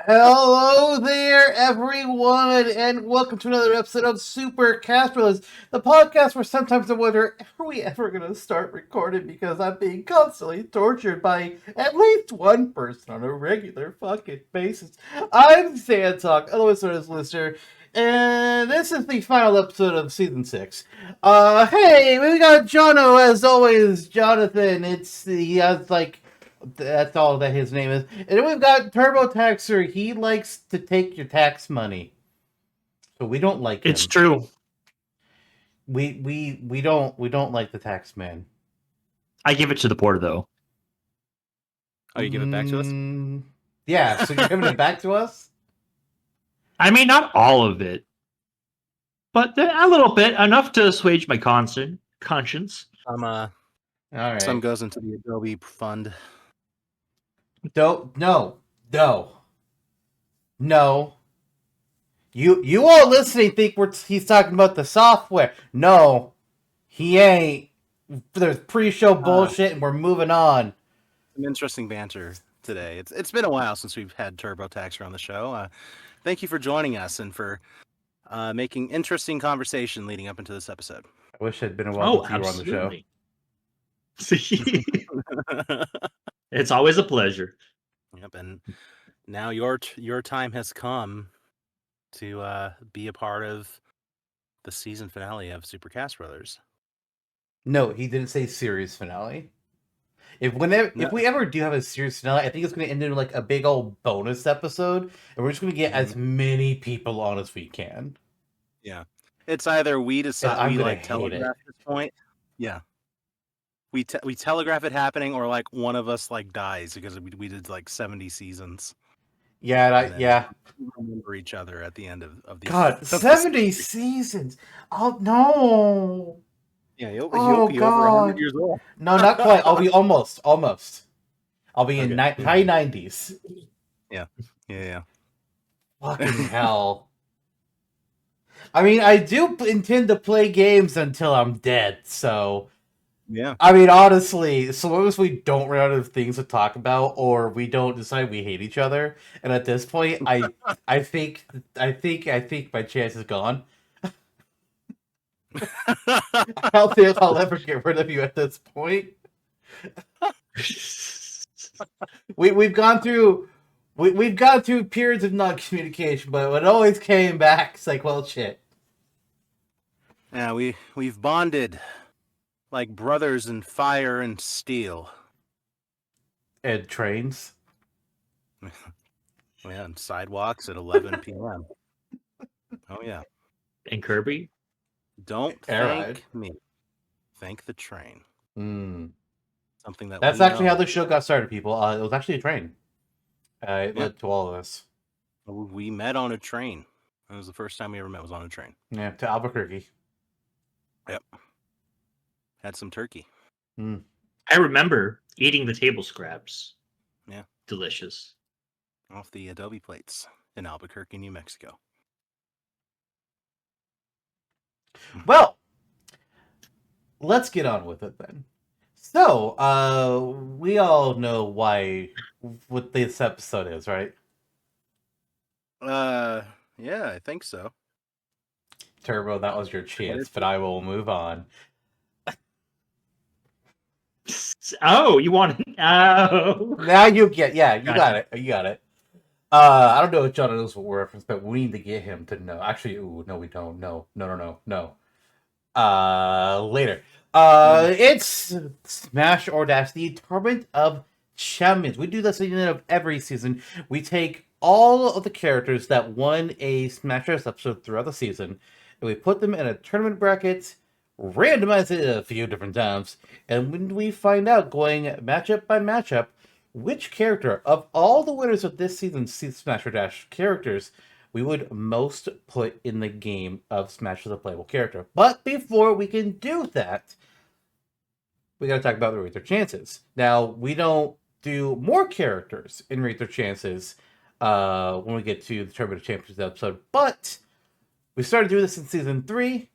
Hello there, everyone, and welcome to another episode of Super Castrolas, the podcast where sometimes I wonder, are we ever going to start recording because I'm being constantly tortured by at least one person on a regular fucking basis. I'm Zantok, otherwise known as Lister, and this is the final episode of Season 6. Hey, we got Jonno, as always, Jonathan. That's all that his name is. And then we've got Turbotaxer. He likes to take your tax money. So we don't like him. It's true. We don't like the tax man. I give it to the poor though. Oh, you give it back to us? Yeah, so you're giving it back to us? I mean, not all of it, but a little bit, enough to assuage my conscience. All right. Some goes into the Adobe fund. No. You all listening think he's talking about the software. No, he ain't. There's pre-show bullshit, and we're moving on. Some interesting banter today. It's been a while since we've had Turbotaxer on the show. Thank you for joining us and for making interesting conversation leading up into this episode. I wish it had been a while since you were on the show. It's always a pleasure. Yep, and now your time has come to be a part of the season finale of Super Cast Brothers. No, he didn't say series finale. If we ever do have a series finale, I think it's going to end in like a big old bonus episode, and we're just going to get as many people on as we can. Yeah, it's either we decide we like telegraph at this point. Yeah. We telegraph it happening, or like one of us like dies because we did like 70 seasons. Yeah, we remember each other at the end of the. God, 70 seasons! Oh no! Yeah, you'll be over 100 years old. No, not quite. I'll be almost. I'll be in high 90s. Yeah. Fucking hell! I mean, I do intend to play games until I'm dead, so. Yeah. I mean, honestly, so long as we don't run out of things to talk about, or we don't decide we hate each other, and at this point, I think my chance is gone. I don't think I'll ever get rid of you at this point. We've gone through periods of non-communication, but when it always came back, it's like, well, shit. Yeah, we've bonded. Like brothers in fire and steel. And trains. Yeah, and sidewalks at 11 p.m. Oh, yeah. And Kirby? Don't thank me. Thank the train. Something That's actually how the show got started, people. It was actually a train. It led to all of this. We met on a train. It was the first time we ever met was on a train. Yeah, to Albuquerque. Yep. Had some turkey. I remember eating the table scraps. Yeah. Delicious. Off the adobe plates in Albuquerque, New Mexico. Well, let's get on with it then. So, we all know what this episode is, right? Yeah, I think so. Turbo, that was your chance, but I will move on. Oh, you want it? Oh. Now you get, you got it. You got it. I don't know if John knows what we're referencing, but we need to get him to know. Actually, no, we don't. No. Later. It's Smash or Dash, the Tournament of Champions. We do this at the end of every season. We take all of the characters that won a Smash Bros. Episode throughout the season, and we put them in a tournament bracket, randomize it a few different times, and when we find out, going matchup by matchup, which character of all the winners of this season's Smash or Dash characters we would most put in the game of Smash as a playable character. But before we can do that, we got to talk about the Rate Their Chances. Now, we don't do more characters in Rate Their Chances when we get to the Tournament of Champions episode, but we started doing this in Season 3,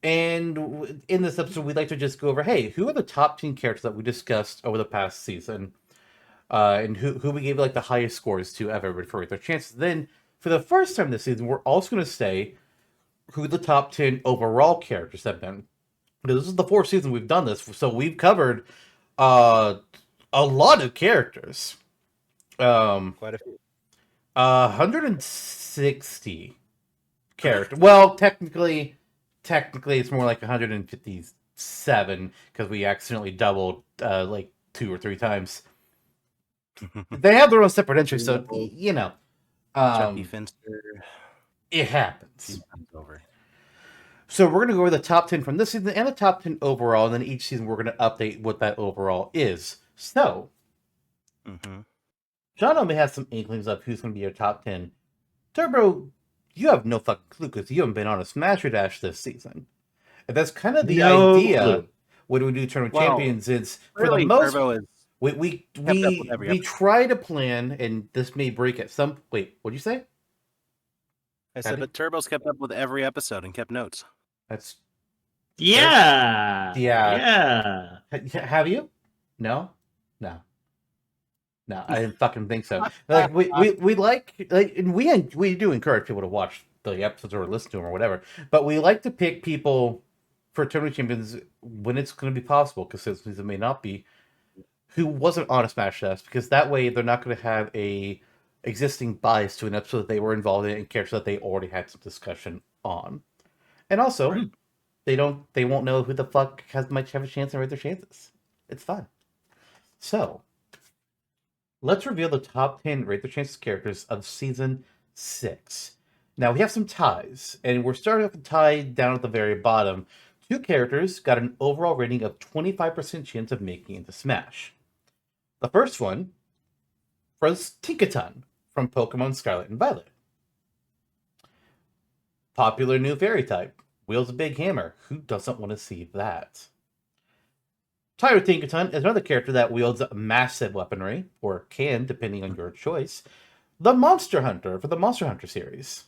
and in this episode, we'd like to just go over, hey, who are the top 10 characters that we discussed over the past season? and who we gave like the highest scores to ever for their chances. Then for the first time this season, we're also going to say who the top 10 overall characters have been. Because this is the fourth season we've done this, so we've covered a lot of characters. Quite a few. 160 characters. Well, technically, it's more like 157 because we accidentally doubled like 2 or 3 times. They have their own separate entries, so you know, Chucky Finster. It happens. Over. So we're going to go over the top 10 from this season and the top 10 overall, and then each season we're going to update what that overall is. So, Jonno may have some inklings of who's going to be your top 10. Turbo, you have no fucking clue because you haven't been on a Smash or Dash this season. And that's kind of the idea when we do Tournament Champions. It's for the most we try to plan, and this may break at some. Wait, what'd you say? I said, but Turbo's kept up with every episode and kept notes. That's yeah. Have you? No. I didn't fucking think so. Like we and we do encourage people to watch the episodes or listen to them or whatever. But we like to pick people for Tournament Champions when it's going to be possible, because it may not be, who wasn't on a Smash Fest, because that way they're not going to have a existing bias to an episode that they were involved in and characters that they already had some discussion on. And also, they won't know who the fuck might have a chance and rate their chances. It's fun. So, let's reveal the top 10 rate their chances characters of season 6. Now, we have some ties, and we're starting with the tie down at the very bottom. 2 characters got an overall rating of 25% chance of making it into Smash. The first one was Tinkaton from Pokemon Scarlet and Violet. Popular new fairy type. Wields a big hammer. Who doesn't want to see that? Tyro Tinkaton is another character that wields massive weaponry, or can, depending on your choice. The Monster Hunter for the Monster Hunter series.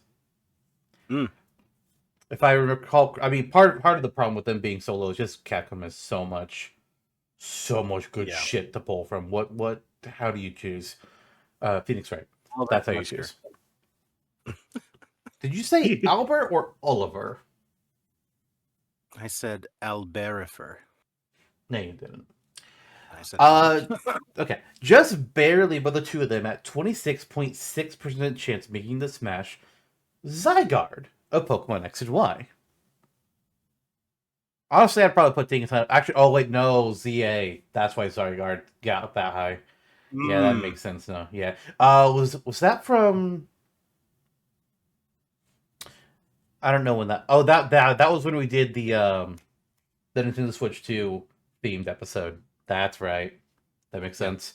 If I recall, I mean, part of the problem with them being so low is just Capcom has so much good shit to pull from. How do you choose? Phoenix Wright. That's how you choose. Did you say Albert or Oliver? I said Alberifer. No, you didn't. I said okay. Just barely, but the two of them at 26.6% chance of making the Smash. Zygarde of Pokemon X and Y. Honestly, I'd probably put Tinkaton. Actually, oh wait, no, ZA. That's why Zygarde got that high. Yeah, that makes sense now. Yeah. Was that from? I don't know when that. Oh, that was when we did the Nintendo Switch 2 themed episode. That's right. That makes sense.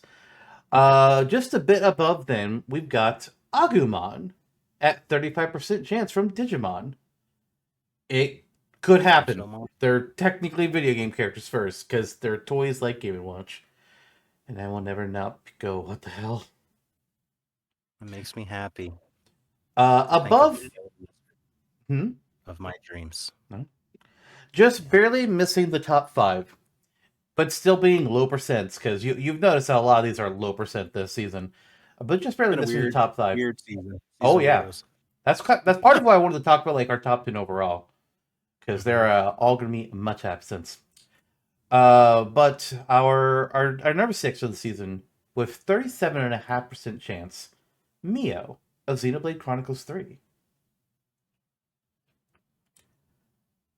Just a bit above then, we've got Agumon at 35% chance from Digimon. It could happen. They're technically video game characters first, because they're toys like Game & Watch. And I will never not go, what the hell? It makes me happy. Above... Of my dreams. No? Just barely missing the top 5. But still being low percents, because you've noticed how a lot of these are low percent this season. But just barely missing the top 5. Weird season. Oh, yeah. That's part of why I wanted to talk about like our top 10 overall. Because they're all going to be much absence. But our number 6 of the season, with 37.5% chance, Mio of Xenoblade Chronicles 3.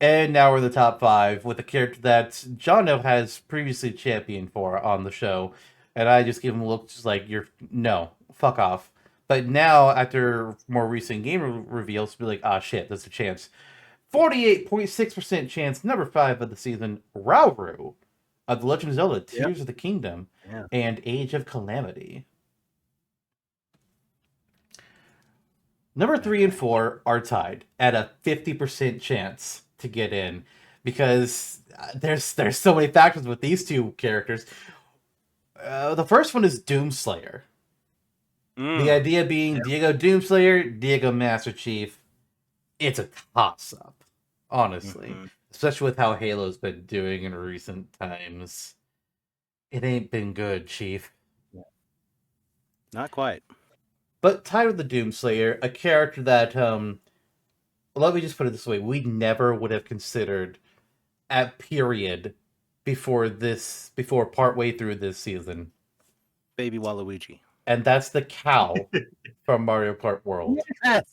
And now we're in the top 5 with a character that Jonno has previously championed for on the show. And I just give him a look just like, no, fuck off. But now, after more recent game reveals, be like, shit, there's a chance. 48.6% chance, number 5 of the season, Rauru of The Legend of Zelda, Tears of the Kingdom, and Age of Calamity. Number 3 and 4 are tied at a 50% chance to get in, because there's so many factors with these two characters. The first one is Doomslayer. The idea being Diego Doomslayer, Diego Master Chief. It's a toss-up, honestly. Especially with how Halo's been doing in recent times. It ain't been good, Chief. Not quite. But Tide of the Doomslayer, a character that, let me just put it this way, we never would have considered at period before partway through this season. Baby Waluigi. And that's the cow from Mario Kart World. Yes.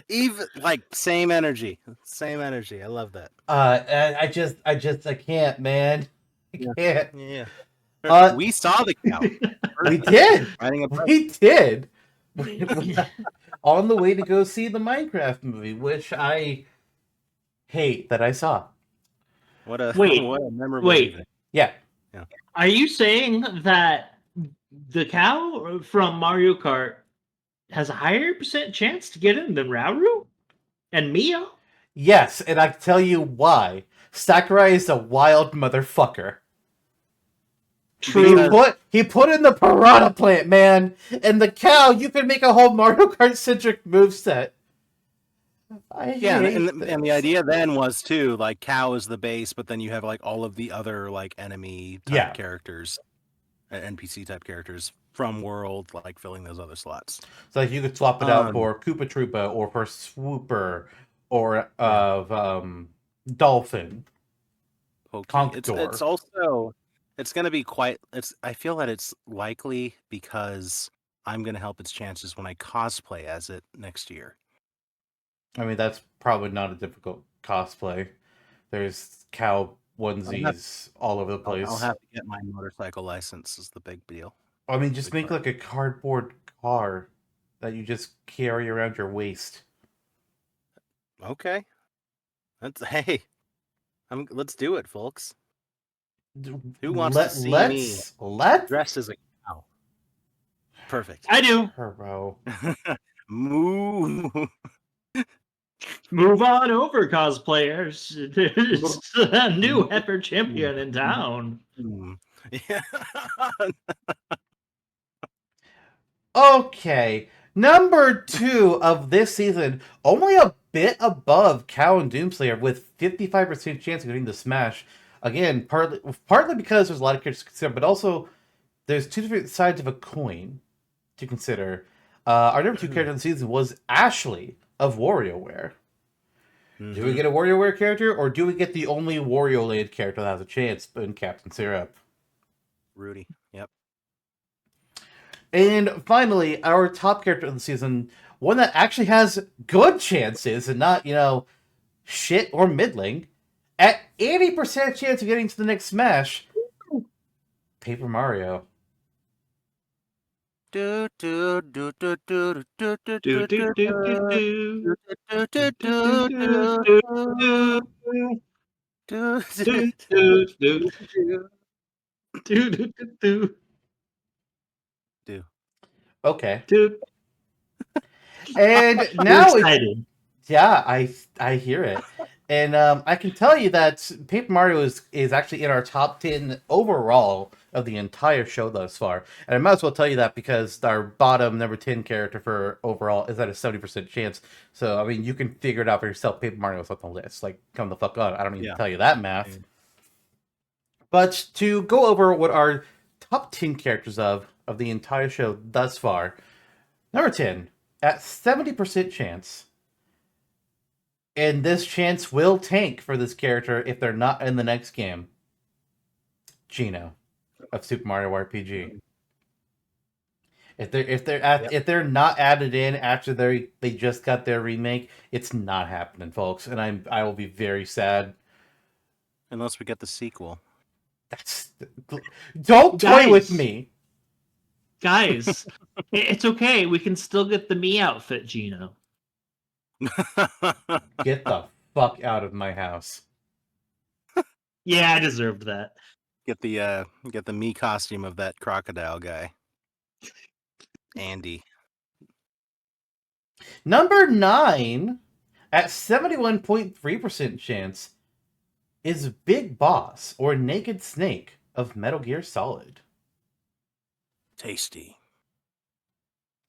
Even like same energy. I love that. I can't, man. I can't. Yeah. We saw the cow. We did. We did. On the way to go see the Minecraft movie, which I hate that I saw. What a memorable evening. Yeah. Are you saying that the cow from Mario Kart has a higher % chance to get in than Rauru and Mio? Yes, and I can tell you why. Sakurai is a wild motherfucker. True. He put in the piranha plant, man, and the cow. You can make a whole Mario Kart centric moveset. And the idea then was too like cow is the base, but then you have like all of the other like enemy type characters, NPC type characters from World, like filling those other slots. So like you could swap it out for Koopa Troopa or for Swooper or Dolphin. It's also going to be quite. I feel that it's likely because I'm going to help its chances when I cosplay as it next year. I mean, that's probably not a difficult cosplay. There's cow onesies all over the place. I'll have to get my motorcycle license is the big deal. I mean, just make like a cardboard car that you just carry around your waist. Okay. Let's do it, folks. Who wants to see me dressed as a cow? Perfect. I do. Turbo. Move on over, cosplayers. There's a new heifer champion in town. Yeah. Okay. Number 2 of this season, only a bit above Cow and Doomslayer with 55% chance of getting the smash. Again, partly because there's a lot of characters to consider, but also there's two different sides of a coin to consider. Our number 2 character in the season was Ashley of WarioWare. Do we get a WarioWare character, or do we get the only Wario Land character that has a chance in Captain Syrup? Rudy. Yep. And finally, our top character of the season, one that actually has good chances and not, shit or middling, at 80% chance of getting to the next Smash, Paper Mario. Do do do do do do do do do do. Okay. And now excited. Yeah, I hear it. And I can tell you that Paper Mario is actually in our top 10 overall of the entire show thus far. And I might as well tell you that because our bottom number 10 character for overall is at a 70% chance. So, I mean, you can figure it out for yourself. Paper Mario is on the list. Like, come the fuck on. I don't need to tell you that math. Yeah. But to go over what our top 10 characters of the entire show thus far. Number 10, at 70% chance. And this chance will tank for this character if they're not in the next game. Gino of Super Mario RPG. If they're not added in after they just got their remake, it's not happening, folks. And I will be very sad. Unless we get the sequel. Don't toy with me. Guys, it's okay. We can still get the me outfit, Gino. Get the fuck out of my house. Yeah, I deserved that. Get the me costume of that crocodile guy. Andy. Number 9 at 71.3% chance is Big Boss or Naked Snake of Metal Gear Solid. Tasty.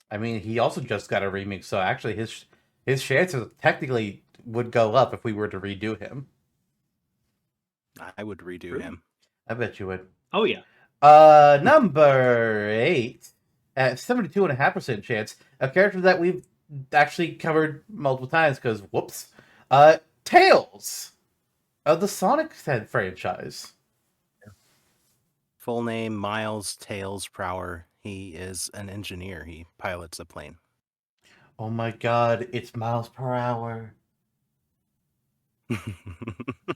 I mean, he also just got a remake, so actually his chances technically would go up if we were to redo him. I would redo him. I bet you would. Oh, yeah. Number 8 at 72.5% chance, a character that we've actually covered multiple times because, whoops, Tails of the Sonic franchise. Full name, Miles Tails Prower. He is an engineer. He pilots a plane. Oh my god, it's miles per hour.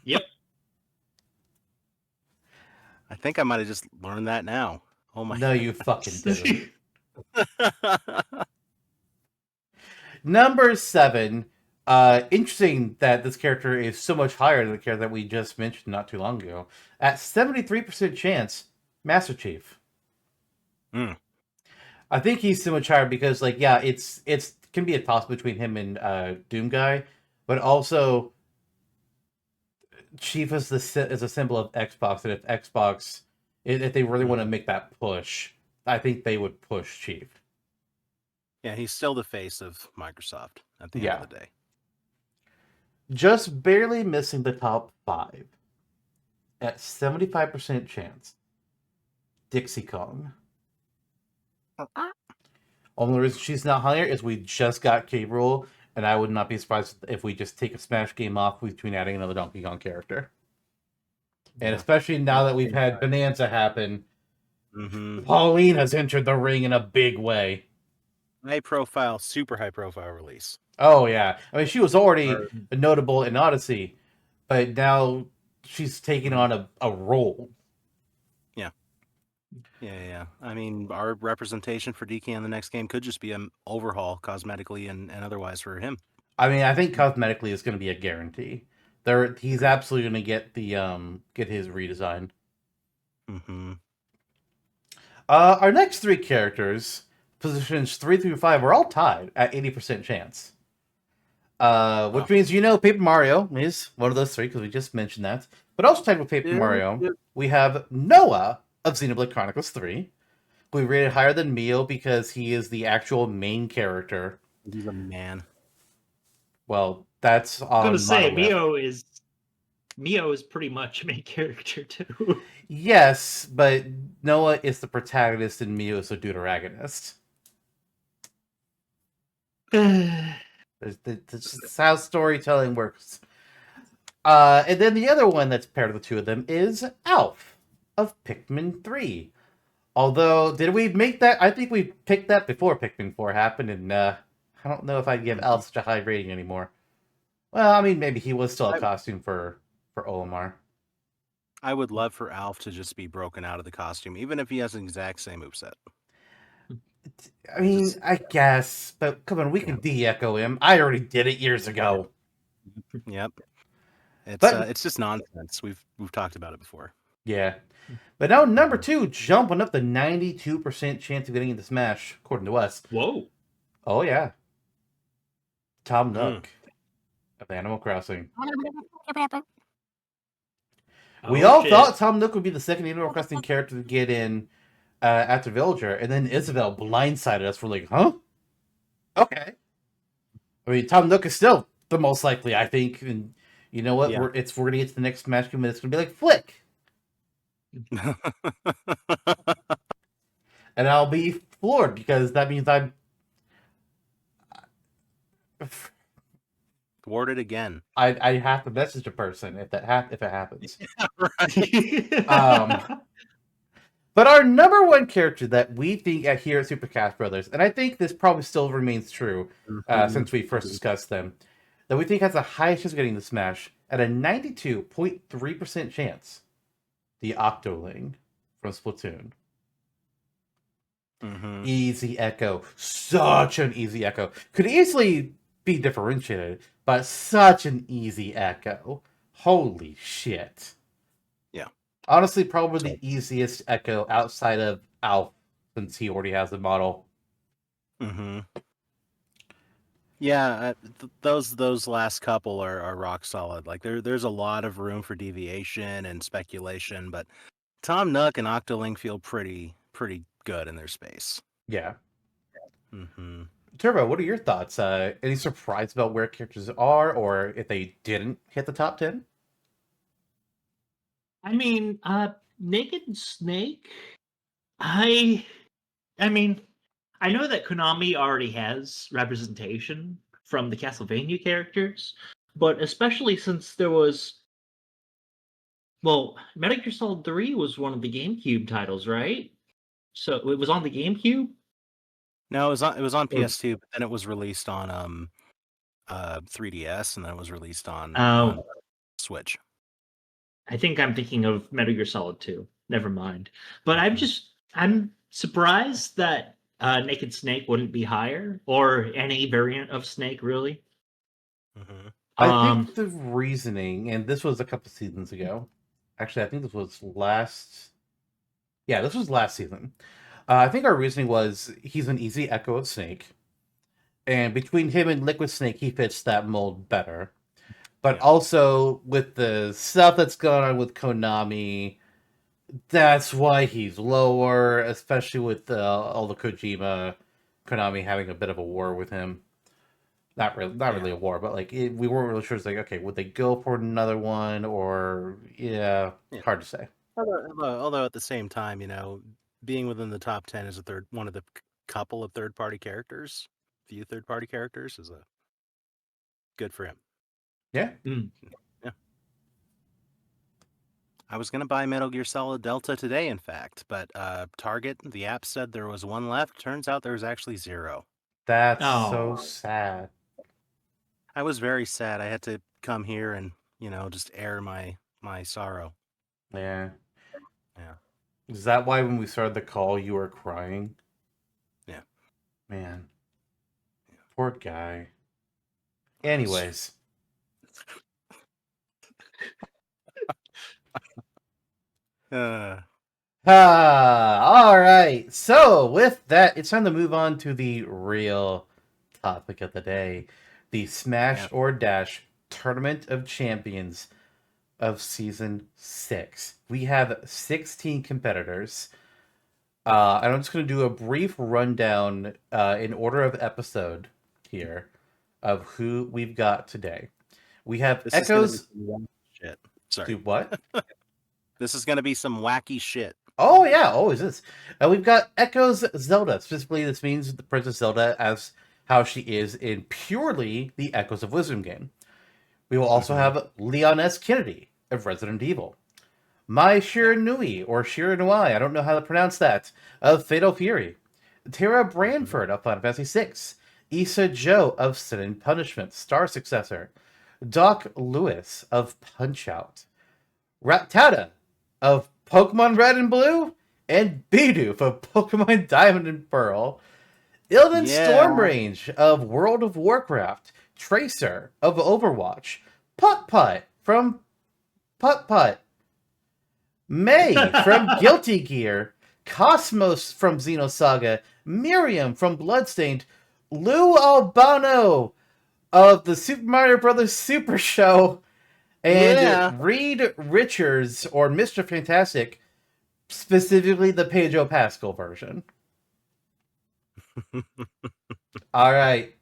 Yep. I think I might have just learned that now. Oh my. No, you fucking didn't. Number 7. Interesting that this character is so much higher than the character that we just mentioned not too long ago. At 73% chance, Master Chief. Mm. I think he's so much higher because, like, yeah, it's can be a toss between him and Doom Guy, but also Chief is a symbol of Xbox, and if Xbox, if they really want to make that push, I think they would push Chief. Yeah, he's still the face of Microsoft at the end of the day. Just barely missing the top 5 at 75% chance. Dixie Kong. Only reason she's not higher is we just got K. Rool, and I would not be surprised if we just take a Smash game off between adding another Donkey Kong character. And especially now that we've had Bonanza happen, Pauline has entered the ring in a big way. Super high profile release. Oh, yeah. I mean, she was already notable in Odyssey, but now she's taking on a role. Yeah. I mean, our representation for DK in the next game could just be an overhaul cosmetically and otherwise for him. I mean, I think cosmetically is going to be a guarantee. He's absolutely going to get get his redesign. Our next 3 characters, positions 3 through 5, are all tied at 80% chance. Which means Paper Mario is one of those 3 because we just mentioned that. But also tied with Paper Mario, we have Noah of Xenoblade Chronicles 3. We rated higher than Mio because he is the actual main character. He's a man. Well, that's on. I'm gonna say Mio is pretty much a main character too. Yes, but Noah is the protagonist and Mio is the deuteragonist. That's how storytelling works. And then the other one that's paired with the 2 of them is Alf of Pikmin 3. Although, did we make that? I think we picked that before Pikmin 4 happened, and I don't know if I'd give Alf such a high rating anymore. Well, I mean, maybe he was still a costume for Olimar. I would love for Alf to just be broken out of the costume, even if he has the exact same moveset. I mean, I guess, but come on, we can de-echo him. I already did it years ago. Yep. It's just nonsense. We've talked about it before. Yeah. But now number 2, jumping up the 92% chance of getting into Smash, according to us. Whoa. Oh, yeah. Tom Nook of Animal Crossing. We all thought Tom Nook would be the second Animal Crossing character to get in after Villager, and then Isabel blindsided us. We're like, huh? Okay. I mean, Tom Nook is still the most likely, I think. And you know what? We're going to get to the next Smash game, and it's going to be like Flick. And I'll be floored because that means I'm thwarted again. I have to message a person if it happens. Yeah, right. But our number 1 character that we think here at Supercast Brothers, and I think this probably still remains true since we first discussed them, that we think has the highest chance of getting the Smash at a 92.3% chance. The Octoling from Splatoon. Easy Echo. Such an easy Echo. Could easily be differentiated, but such an easy Echo. Holy shit. Yeah. Honestly, probably the easiest Echo outside of Alf, since he already has the model. Yeah, those last couple are rock solid. Like there's a lot of room for deviation and speculation, but Tom Nook and Octoling feel pretty good in their space. Yeah. Turbo, what are your thoughts? Any surprise about where characters are, or if they didn't hit the top 10? I mean, Naked Snake. I mean, I know that Konami already has representation from the Castlevania characters, but especially since there was, well, Metal Gear Solid 3 was one of the GameCube titles, right? So it was on the GameCube? No, it was on Or- PS2, but then it was released on 3DS, and then it was released on Oh, Switch. I think I'm thinking of Metal Gear Solid 2. Never mind. But Mhm. I'm surprised that Naked Snake wouldn't be higher, or any variant of Snake, really. Mhm. I Um, think the reasoning, and this was a couple seasons ago. Actually, I think this was last. Yeah, this was last season. I think our reasoning was he's an easy echo of Snake, and between him and Liquid Snake, he fits that mold better. But Yeah. also with the stuff that's going on with Konami, that's why he's lower, especially with all the Kojima, Konami having a bit of a war with him. Not really Yeah. a war, but like we weren't really sure. It's like, okay, would they go for another one, or yeah, Yeah. hard to say. Although at the same time, being within the top 10 as one of the couple of third-party characters, few third-party characters, is a good for him. Yeah, Yeah. I was gonna buy Metal Gear Solid Delta today, in fact, but Target, the app said there was one left. Turns out there was actually 0. that's so oh, sad. I was very sad. I had to come here and just air my sorrow. Yeah, Yeah. is that why when we started the call you were crying? Yeah. Man, poor guy. Anyways, Uh, all right. So with that, it's time to move on to the real topic of the day: the Smash yeah. or Dash Tournament of Champions of Season 6. We have 16 competitors. And I'm just going to do a brief rundown in order of episode here of who we've got today. We have This is gonna be Echoes. some wacky shit. Sorry. Do what? This is gonna be some wacky shit. Oh, yeah, always is. We've got Echoes Zelda. Specifically, this means the Princess Zelda as how she is in purely the Echoes of Wisdom game. We will also Mhm. have Leon S. Kennedy of Resident Evil. Mai Shiranui, or Shiranui, I don't know how to pronounce that, of Fatal Fury. Tara Branford of Final Fantasy VI. Issa Joe of Sin and Punishment, Star Successor. Doc Lewis of Punch-Out. Rattata of Pokemon Red and Blue. And Bidoof of Pokemon Diamond and Pearl. Illidan Yeah. Stormrange of World of Warcraft. Tracer of Overwatch. Putt-Putt from Putt-Putt. May from Guilty Gear, Cosmos from Xenosaga, Miriam from Bloodstained, Lou Albano of the Super Mario Brothers Super Show, and Yeah. Reed Richards or Mr. Fantastic, specifically the Pedro Pascal version. All right,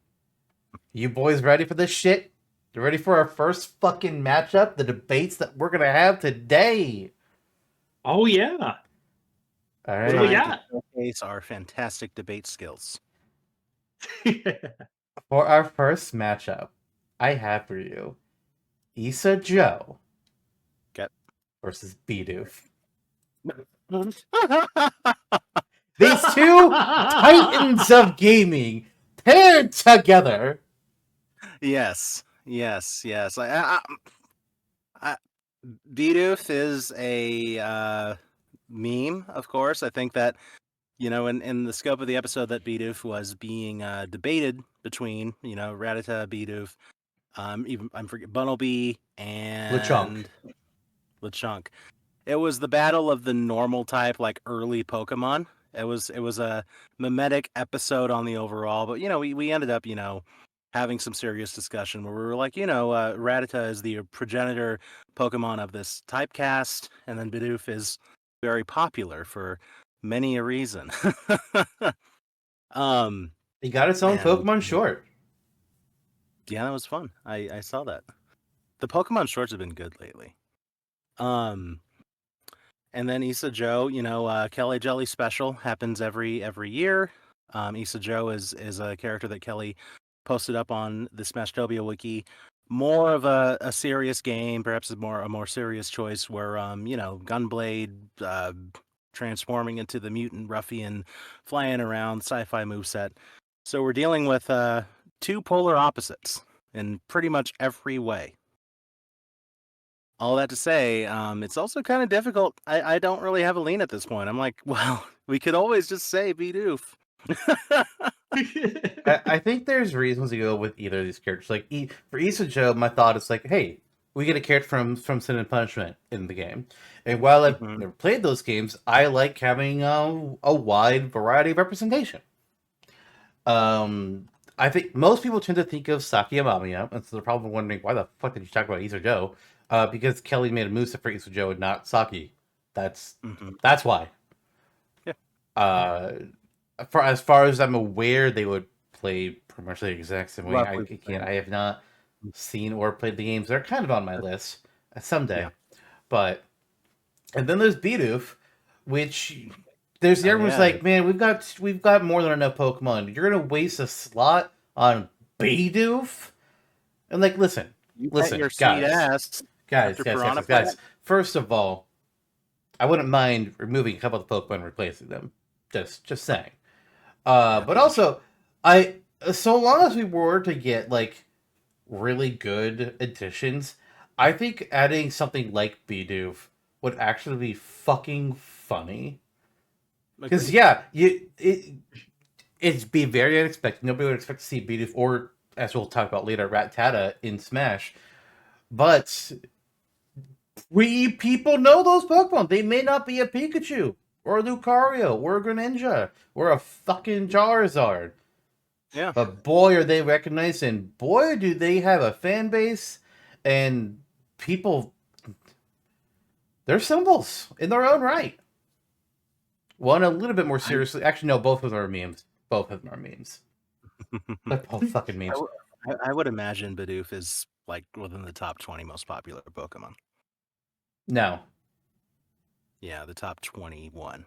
you boys ready for this shit? You ready for our first fucking matchup? The debates that we're gonna have today. oh yeah. All What do we right. Time got? to showcase our fantastic debate skills. For our first matchup, I have for you Issa Joe Okay. versus Bidoof. These two titans of gaming paired together. Yes. Bidoof is a meme, of course. I think that in the scope of the episode that Bidoof was being debated between Rattata, Bidoof, even I'm forget Bunnelby LeChonk. and LeChonk. It was the battle of the normal type, like early Pokemon. It was a mimetic episode on the overall, but we ended up having some serious discussion where we were like, Rattata is the progenitor Pokemon of this typecast, and then Bidoof is very popular for many a reason. um, He got its own and Pokemon short. yeah, that was fun. I saw that. The Pokemon shorts have been good lately. And then Issa Joe, Kelly Jelly special happens every year. Issa Joe is a character that Kelly posted up on the Smashtopia wiki. More of a serious game, perhaps a more serious choice where Gunblade transforming into the mutant ruffian, flying around, sci-fi moveset. So we're dealing with two polar opposites in pretty much every way. All that to say, it's also kind of difficult. I don't really have a lean at this point. I'm like, well, we could always just say Bidoof. I think there's reasons to go with either of these characters. Like for Issa Joe, my thought is like, hey, we get a character from Sin and Punishment in the game, and while I've never played those games, I like having a wide variety of representation. I think most people tend to think of Saki Amamiya, and so they're probably wondering why the fuck did you talk about Issa Joe? Because Kelly made a moveset for Issa Joe and not Saki. That's why. Yeah. For as far as I'm aware, they would play pretty much the exact same way. I have not seen or played the games. They're kind of on my list someday. Yeah. And then there's Bidoof, which there's everyone's like, man, we've got more than enough Pokemon. You're gonna waste a slot on Bidoof? And like, listen, your guys. First of all, I wouldn't mind removing a couple of the Pokemon and replacing them. Just saying. But also, so long as we were to get like really good additions, I think adding something like Bidoof would actually be fucking funny. Because it'd be very unexpected. Nobody would expect to see Bidoof or, as we'll talk about later, Rattata in Smash. But people know those Pokemon. They may not be a Pikachu or a Lucario or a Greninja or a fucking Charizard. Yeah. But boy, are they recognized, and boy, do they have a fan base, and people, they're symbols in their own right. One a little bit more seriously. Actually, no, both of them are memes. Both of them are memes. They're both fucking memes. I would imagine Bidoof is like within the top 20 most popular Pokemon. No. Yeah, the top 21.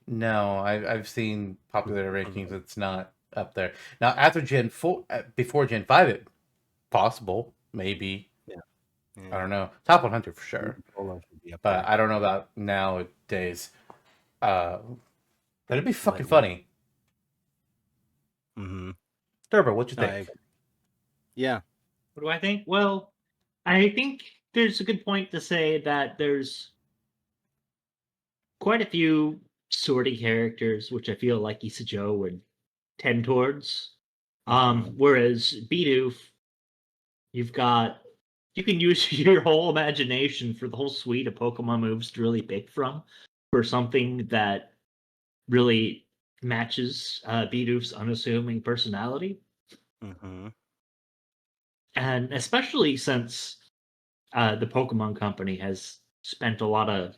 No, I've seen popular rankings. It's not up there. Now, after Gen 4, before Gen 5, it possible, maybe. Yeah. I don't know. Top 100 for sure. But I don't know about nowadays. That'd be fucking funny. Turbo, what you think? Yeah. What do I think? Well, I think there's a good point to say that there's quite a few sorty characters which I feel like Issa Joe would tend towards. Whereas Bidoof, you can use your whole imagination for the whole suite of Pokemon moves to really pick from for something that really matches Bidoof's unassuming personality. And especially since the Pokemon Company has spent a lot of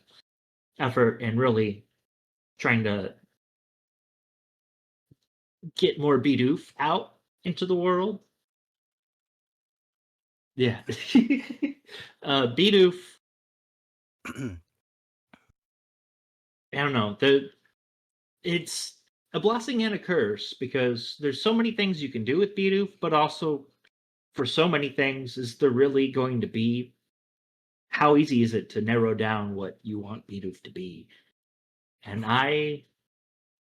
effort in really trying to get more Bidoof out into the world. Yeah. Bidoof, I don't know. It's a blessing and a curse because there's so many things you can do with Bidoof, but also for so many things, is there really going to be? How easy is it to narrow down what you want Bidoof to be? And I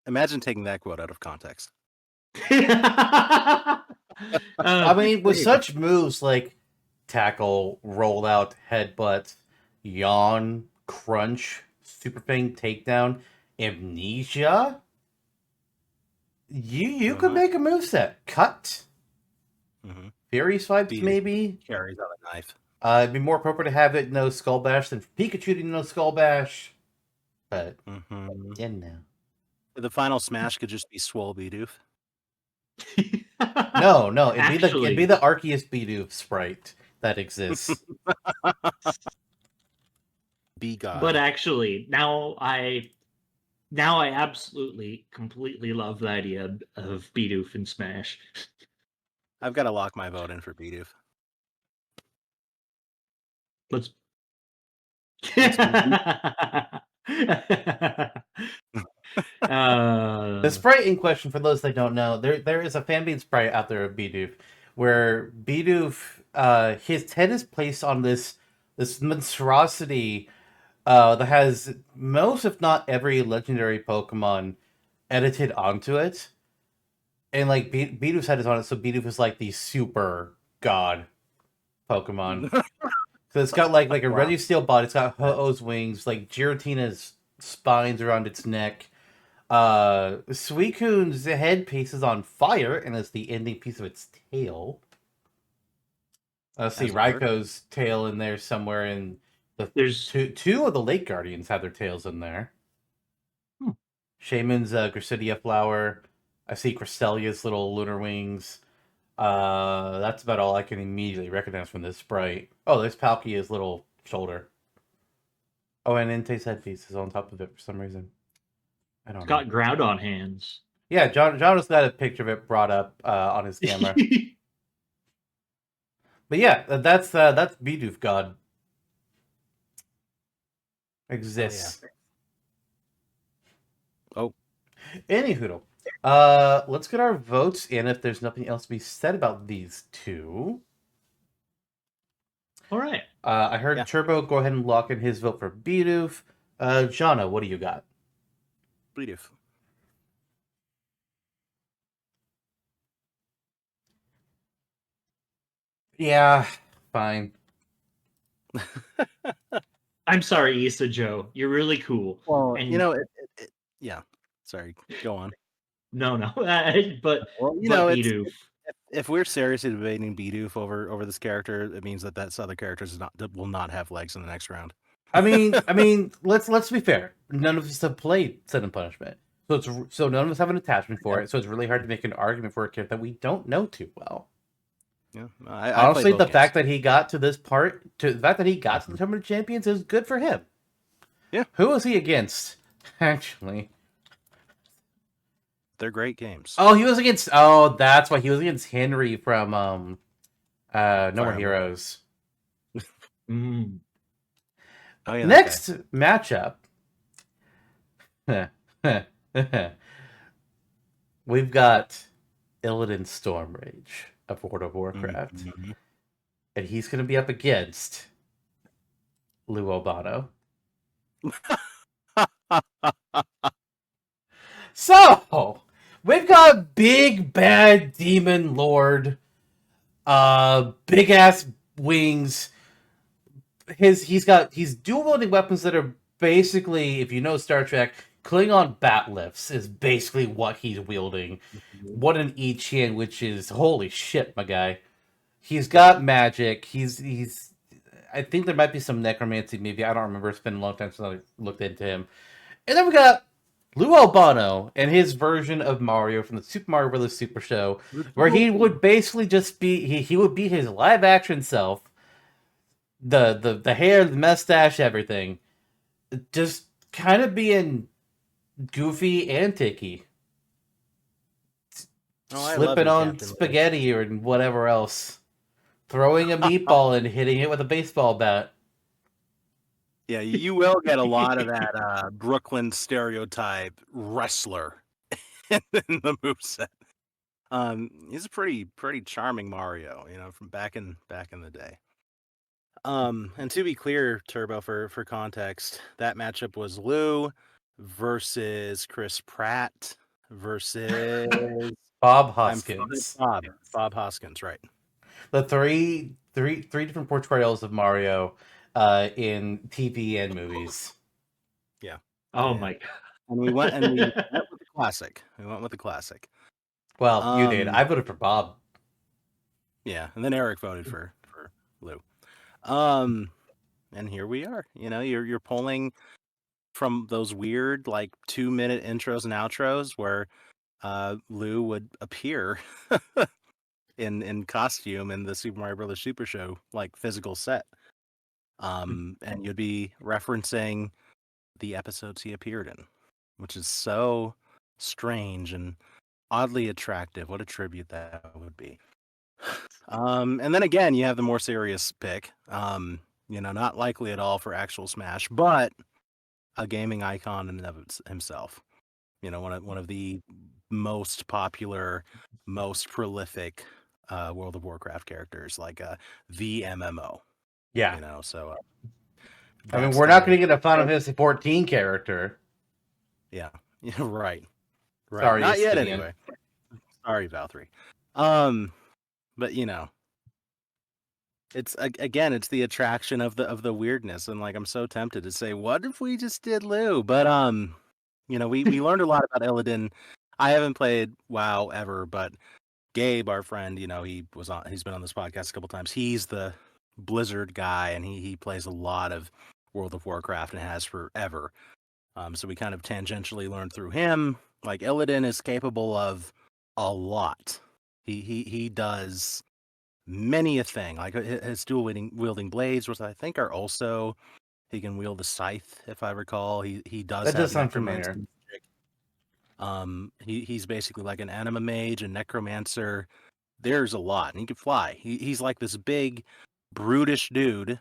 imagine taking that quote out of context. I mean, with such moves like tackle, rollout, headbutt, yawn, crunch, super fang, takedown, amnesia, you could make a moveset. Cut, Fury swipes, maybe. Carries out a knife. It'd be more appropriate to have it no Skull Bash than for Pikachu to no Skull Bash. But yeah, no. The final smash could just be Swole Bidoof. No, it'd be the Arceus Bidoof sprite that exists. Be God. But actually, now I absolutely, completely love the idea of Bidoof in Smash. I've got to lock my vote in for Bidoof. The sprite in question, for those that don't know, there is a fanmade sprite out there of Bidoof, where Bidoof, his head is placed on this monstrosity that has most, if not every, legendary Pokemon edited onto it, and like Bidoof's head is on it, so Bidoof is like the super god Pokemon. So it's got like a Wow. Registeel body, it's got Ho-Oh's wings, like Giratina's spines around its neck. Suicune's head piece is on fire and is the ending piece of its tail. Let's see, As it were. Raiko's tail in there somewhere, and There's two of the Lake Guardians have their tails in there. Shaman's Gracidia flower. I see Crystelia's little lunar wings. That's about all I can immediately recognize from this sprite. Oh, there's Palkia's little shoulder. Oh, and Entei's headpiece is on top of it for some reason. I don't know. got Groudon hands. Yeah, John has got a picture of it brought up on his camera. But yeah, that's Bidoof God. Exists. Oh. Anyhoodle. Let's get our votes in if there's nothing else to be said about these two. All right. I heard Turbo go ahead and lock in his vote for Bidoof. Jonno, what do you got? Bidoof. Yeah, fine. I'm sorry, Issa Joe. You're really cool. Well, And you know, yeah. Sorry, go on. No, but Well, you but know, Bidoof. if we're seriously debating Bidoof over this character, it means that other character will not have legs in the next round. I mean, let's be fair. None of us have played Sin and Punishment, so none of us have an attachment for it. So it's really hard to make an argument for a character that we don't know too well. Yeah, honestly, the fact that he got to this part, the fact that he got to the Tournament of Champions, is good for him. Yeah. Who was he against? Actually, they're great games. Oh, he was against. Oh, that's why he was against Henry from No More Heroes. Mm. Oh, yeah, next matchup. We've got Illidan Stormrage of World of Warcraft. Mm-hmm. And he's going to be up against Lou Albano. So, we've got big bad demon lord, big ass wings. He's dual wielding weapons that are basically, if you know Star Trek, Klingon bat lifts is basically what he's wielding. One in each hand, which is holy shit, my guy. He's got magic. He's I think there might be some necromancy, maybe. I don't remember. It's been a long time since I looked into him. And then we got Lou Albano and his version of Mario from the Super Mario Bros. Super Show, where he would basically just be he would be his live action self. The hair, the mustache, everything. Just kind of being goofy and ticky. Slipping on spaghetti or whatever else. Throwing a meatball and hitting it with a baseball bat. Yeah, you will get a lot of that Brooklyn stereotype wrestler in the moveset. He's a pretty charming Mario, from back in the day. And to be clear, Turbo, for context, that matchup was Lou versus Chris Pratt versus Bob Hoskins. Bob Hoskins, right? The three different portrayals of Mario in TV and movies. Yeah. Oh my god. And we went with the classic. Well, you did. I voted for Bob. Yeah, and then Eric voted for Lou. And here we are. You're pulling from those weird 2-minute intros and outros where Lou would appear in costume in the Super Mario Bros. Super Show physical set. And you'd be referencing the episodes he appeared in, which is so strange and oddly attractive. What a tribute that would be. And then again, you have the more serious pick. Not likely at all for actual Smash, but a gaming icon in and of himself. one of the most popular, most prolific World of Warcraft characters, like the MMO. Yeah. So I mean, that's we're kind not of going to get a Final Fantasy 14 character. yeah, right. Sorry, Not yet, Estinian. anyway. Sorry, Val3. But it's again, it's the attraction of the weirdness, and like I'm so tempted to say, what if we just did Lou? But we learned a lot about Illidan. I haven't played WoW ever, but Gabe, our friend, he's been on this podcast a couple times. He's the Blizzard guy, and he plays a lot of World of Warcraft and has forever. So we kind of tangentially learned through him. Like Illidan is capable of a lot. He does many a thing. Like his dual wielding blades, which I think are also he can wield a scythe, if I recall. He does That have does sound necromancy familiar. magic. He's basically like an anima mage, a necromancer. There's a lot, and he can fly. He's like this big, brutish dude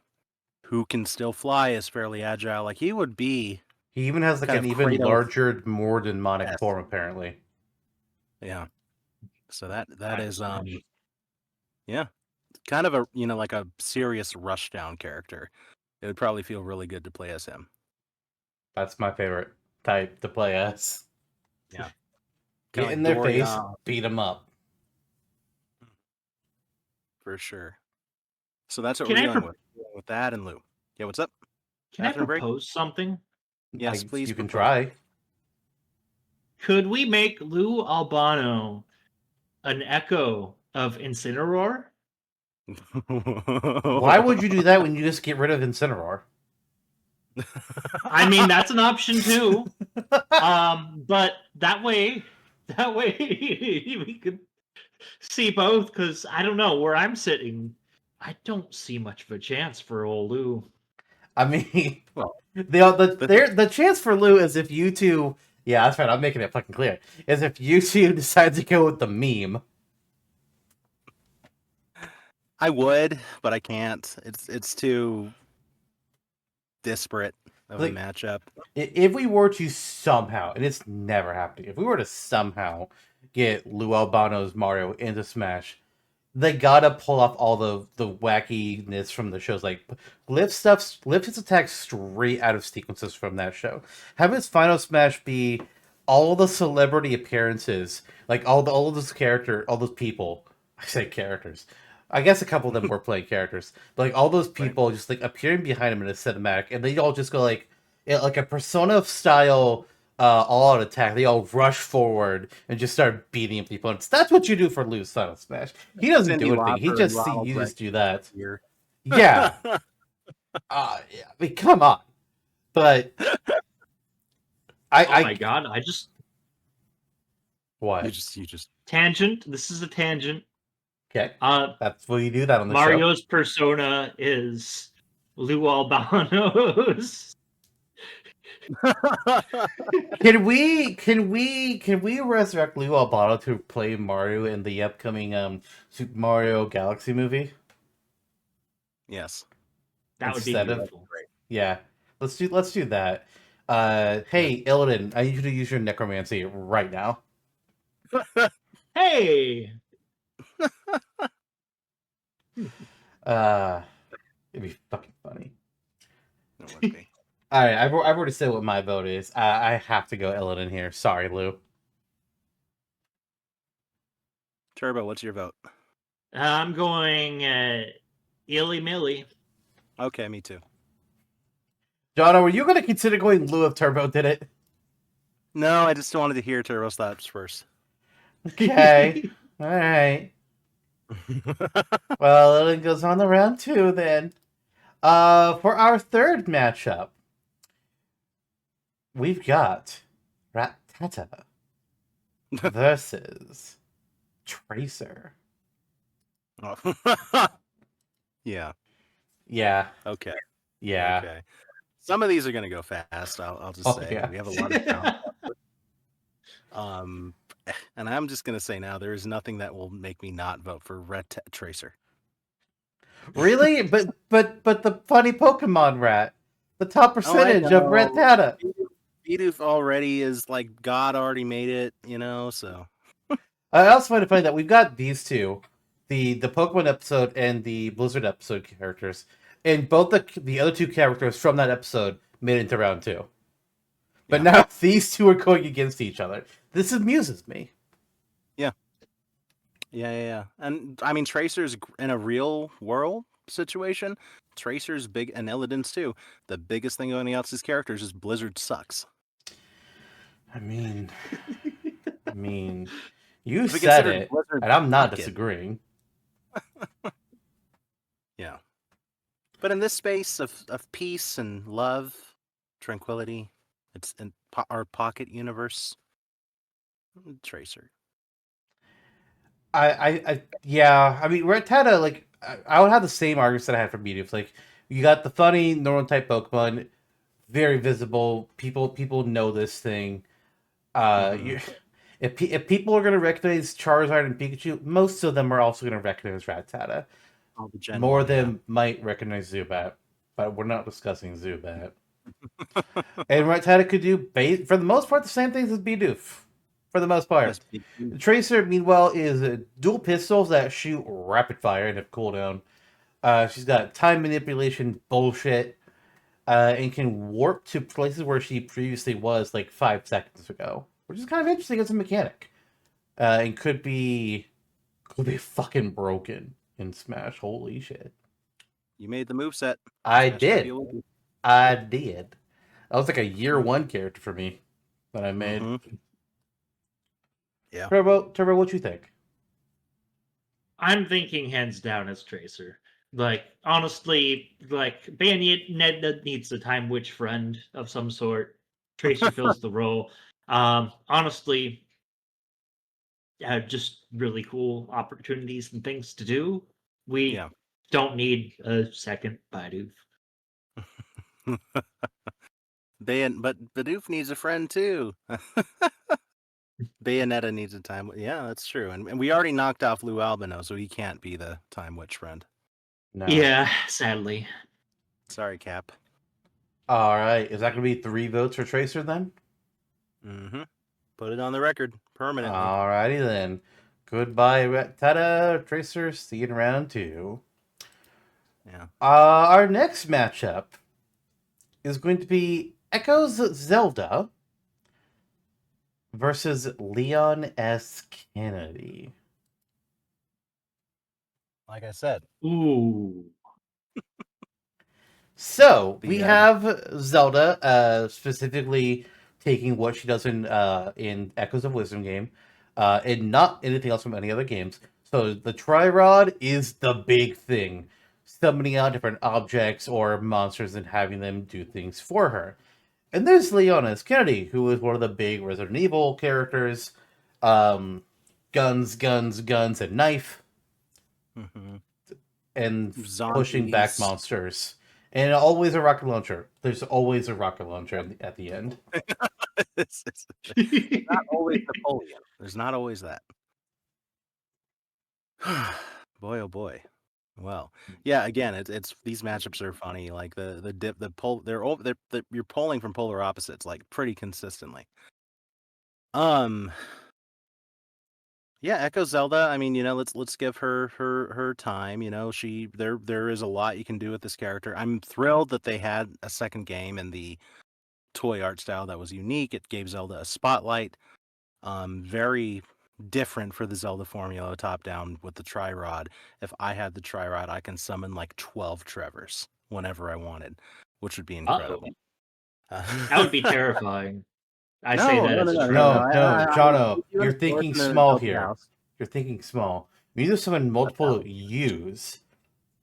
who can still fly, is fairly agile. Like he would be He even has like kind an of even Kratos. larger, more demonic Yes. form, apparently. Yeah. So that I is see. yeah, kind of a like a serious rushdown character. It would probably feel really good to play as him. That's my favorite type to play as. Yeah. Get Kinda in like their face, Dorian. beat them up. For sure. So that's what Can we're I dealing pro- with that and Lou. Yeah, what's up? Can I After break? propose something? Yes, please. You can propose. try. Could we make Lou Albano an echo of Incineroar? Why would you do that when you just get rid of Incineroar? I mean, that's an option too. But that way we could see both. Because I don't know where I'm sitting. I don't see much of a chance for old Lou. I mean, Well, the chance for Lou is if you two. Yeah, that's right. I'm making it fucking clear. Is if you two decide to go with the meme. I would, but I can't. It's too disparate of Like, a matchup. If we were to somehow, and it's never happening, if we were to somehow get Lou Albano's Mario into Smash, they gotta pull off all the wackiness from the shows. Like lift his attacks straight out of sequences from that show. Have his final Smash be all the celebrity appearances, like all those people. I say characters. I guess a couple of them were playing characters, but like all those people just like appearing behind him in a cinematic, and they all just go like a Persona style all-out attack. They all rush forward and just start beating up people. And that's what you do for Lou's Final Smash. He doesn't do anything. He just you just do that. Yeah. Yeah. I mean, come on. But my god! I just what? You just tangent. This is a tangent. Okay. That's what you do that on the Mario's persona is Lou Albano's. Can we resurrect Lou Albano to play Mario in the upcoming Super Mario Galaxy movie? Yes. That would be beautiful. Yeah. Let's do that. Hey, Illidan, I need you to use your necromancy right now. Hey. It'd be fucking funny. It would be. All right, I've already said what my vote is. I have to go Illidan here. Sorry, Lou. Turbo, what's your vote? I'm going Illy Milly. Okay, me too. Jonno, were you going to consider going Lou if Turbo did it? No, I just wanted to hear Turbo's thoughts first. Okay. All right. Well, it goes on to round 2 then. For our third matchup, we've got Rattata versus Tracer. Oh. Yeah. Yeah. Okay. Yeah. Okay. Some of these are gonna go fast. I'll just say yeah. we have a lot of talent. And I'm just gonna say now there is nothing that will make me not vote for Tracer. Really? But the funny Pokemon rat, the top percentage of Rattata. Bidoof already is like God already made it, you know. So I also find it funny that we've got these two, the Pokemon episode and the Blizzard episode characters, and both the other two characters from that episode made it into round two. But Yeah. now these two are going against each other. This amuses me. yeah. And I mean, Tracer's in a real world situation. Tracer's big, and Illidan's too. The biggest thing going against his characters is Blizzard sucks. I mean, you If we said considered it, Blizzard and I'm not pocket. disagreeing. Yeah. But in this space of peace and love, tranquility, it's in our pocket universe. Tracer. Yeah. I mean, Rattata, like, I would have the same arguments that I had for Bidoof. Like, you got the funny normal type Pokemon, very visible. People know this thing. If people are gonna recognize Charizard and Pikachu, most of them are also gonna recognize Rattata. All the Gen More 1, of them might recognize Zubat, but we're not discussing Zubat. And Rattata could do, for the most part, the same things as Bidoof. For the most part. Tracer, meanwhile, is dual pistols that shoot rapid fire and have cooldown. She's got time manipulation bullshit, and can warp to places where she previously was like 5 seconds ago, which is kind of interesting as a mechanic. And could be fucking broken in Smash. Holy shit! You made the moveset. I Smash did. WLB. I did. That was like a year one character for me that I made. Yeah. Turbo, what you think? I'm thinking hands down as Tracer. Like, honestly, like, Bayonetta needs a Time Witch friend of some sort. Tracer fills the role. Honestly, just really cool opportunities and things to do. We don't need a second Bidoof. But Bidoof needs a friend too. Bayonetta needs a time. Yeah, that's true. And we already knocked off Lou Albino, so he can't be the Time Witch friend. No. Yeah, sadly. Sorry, Cap. All right. Is that going to be 3 votes for Tracer then? Mm-hmm. Put it on the record permanently. All righty then. Goodbye, Rattata. Tracer. See you in round 2. Yeah. Our next matchup is going to be Echo's Zelda versus Leon S. Kennedy. Like I said. Ooh. So we have Zelda, specifically taking what she does in Echoes of Wisdom game, and not anything else from any other games. So the Tri-Rod is the big thing, summoning out different objects or monsters and having them do things for her. And there's Leon S. Kennedy, who is one of the big Resident Evil characters. Guns, and knife, and pushing back monsters. And always a rocket launcher. There's always a rocket launcher at the end. It's not always Napoleon. There's not always that. Boy, oh boy. Well, yeah. Again, it's these matchups are funny. Like you're polling from polar opposites like pretty consistently. Yeah, Echo Zelda. I mean, let's give her time. There is a lot you can do with this character. I'm thrilled that they had a second game in the toy art style that was unique. It gave Zelda a spotlight. Very different for the Zelda formula top down with the Tri-Rod. If I had the Tri-Rod, I can summon like 12 Trevors whenever I wanted, which would be incredible. That would be terrifying. I say that as a no, Jonno, you're thinking small here. You're thinking small. You need to summon multiple U's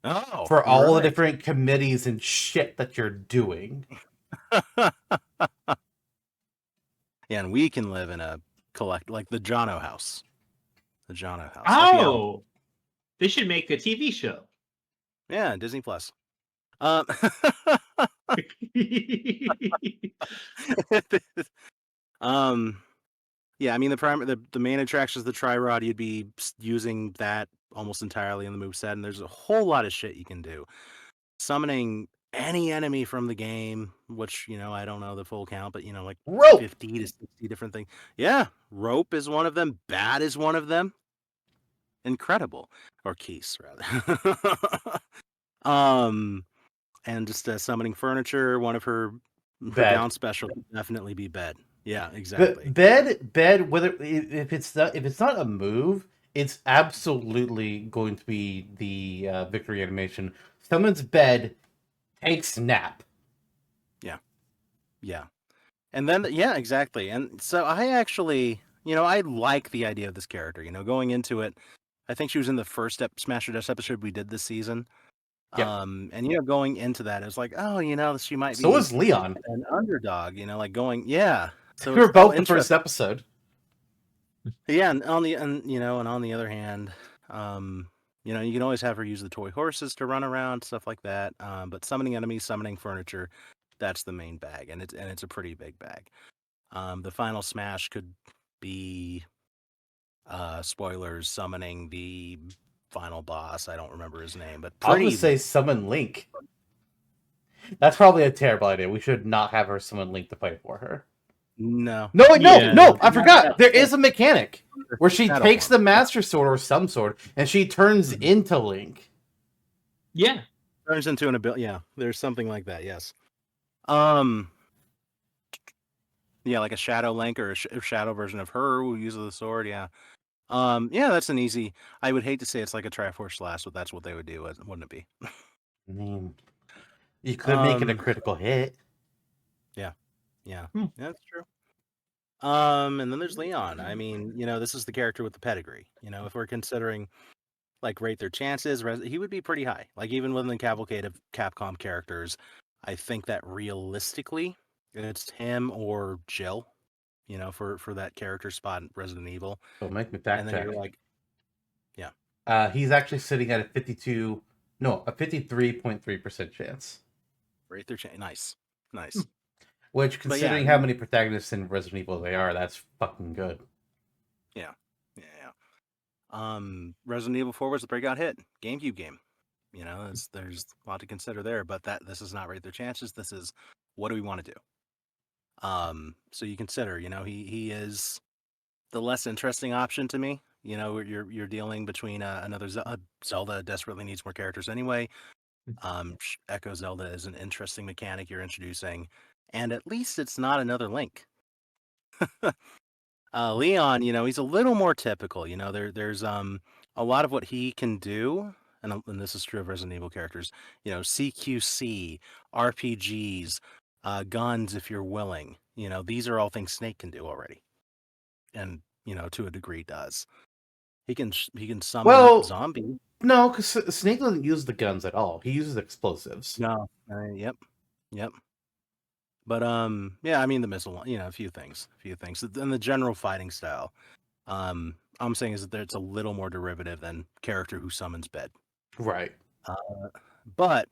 for all the different committees and shit that you're doing. Yeah, and we can live in a like the Jonno house. The Jonno house. Oh, they should make a TV show. Yeah, Disney Plus. Yeah, I mean the main attraction is the Tri-Rod. You'd be using that almost entirely in the moveset, and there's a whole lot of shit you can do. Summoning any enemy from the game, which, I don't know the full count, but, like Rope. 50 to 60 different things. Yeah, rope is one of them. Bat is one of them. Incredible. Or Keys, rather. And just summoning furniture, one of her Bed. down special would definitely be bed. Yeah, exactly. Bed. Whether if it's not a move, it's absolutely going to be the victory animation. Someone's bed takes nap. Yeah. And then, yeah, exactly. And so I actually, I like the idea of this character. Going into it, I think she was in the first Smash or Dash episode we did this season. Yep. And going into that, it was like, oh, she might So be is Leon. an underdog. Like going, yeah. So We were it's both the first episode. Yeah, and on the other hand, you can always have her use the toy horses to run around, stuff like that. But summoning enemies, summoning furniture, that's the main bag, and it's a pretty big bag. The final smash could be spoilers, summoning the final boss. I don't remember his name, but I was gonna say summon Link. That's probably a terrible idea. We should not have her summon Link to fight for her. No. No, I forgot. There is a mechanic where she takes the Master Sword or some sword and she turns into Link. Yeah. Turns into an ability. Yeah, there's something like that, yes. Yeah, like a Shadow Link or a Shadow version of her who uses the sword, yeah. Yeah, that's an easy... I would hate to say it's like a Triforce Slash, but that's what they would do, wouldn't it be? I mean, you could make it a critical hit. Yeah, that's true. And then there's Leon. I mean, this is the character with the pedigree. If we're considering, like, rate their chances, he would be pretty high. Like, even within the cavalcade of Capcom characters, I think that realistically, it's him or Jill, for that character spot in Resident Evil. So make me fact And check. then you're like, yeah. He's actually sitting at a 53.3% chance. Rate their chance. Nice. Which, considering how many protagonists in Resident Evil they are, that's fucking good. Yeah. Resident Evil 4 was the breakout hit. GameCube game. There's a lot to consider there, but this is not rate their chances. This is, what do we want to do? So you consider, he is the less interesting option to me. You're dealing between another Zelda desperately needs more characters anyway. Echo Zelda is an interesting mechanic you're introducing, and at least it's not another Link. Leon, he's a little more typical. There's a lot of what he can do, and this is true of Resident Evil characters. CQC, RPGs, guns if you're willing. These are all things Snake can do already, and to a degree does. He can summon zombies. No, because Snake doesn't use the guns at all. He uses explosives. No. Yep. But yeah, I mean the missile one, a few things. And the general fighting style, I'm saying is that it's a little more derivative than character who summons bed. Right. But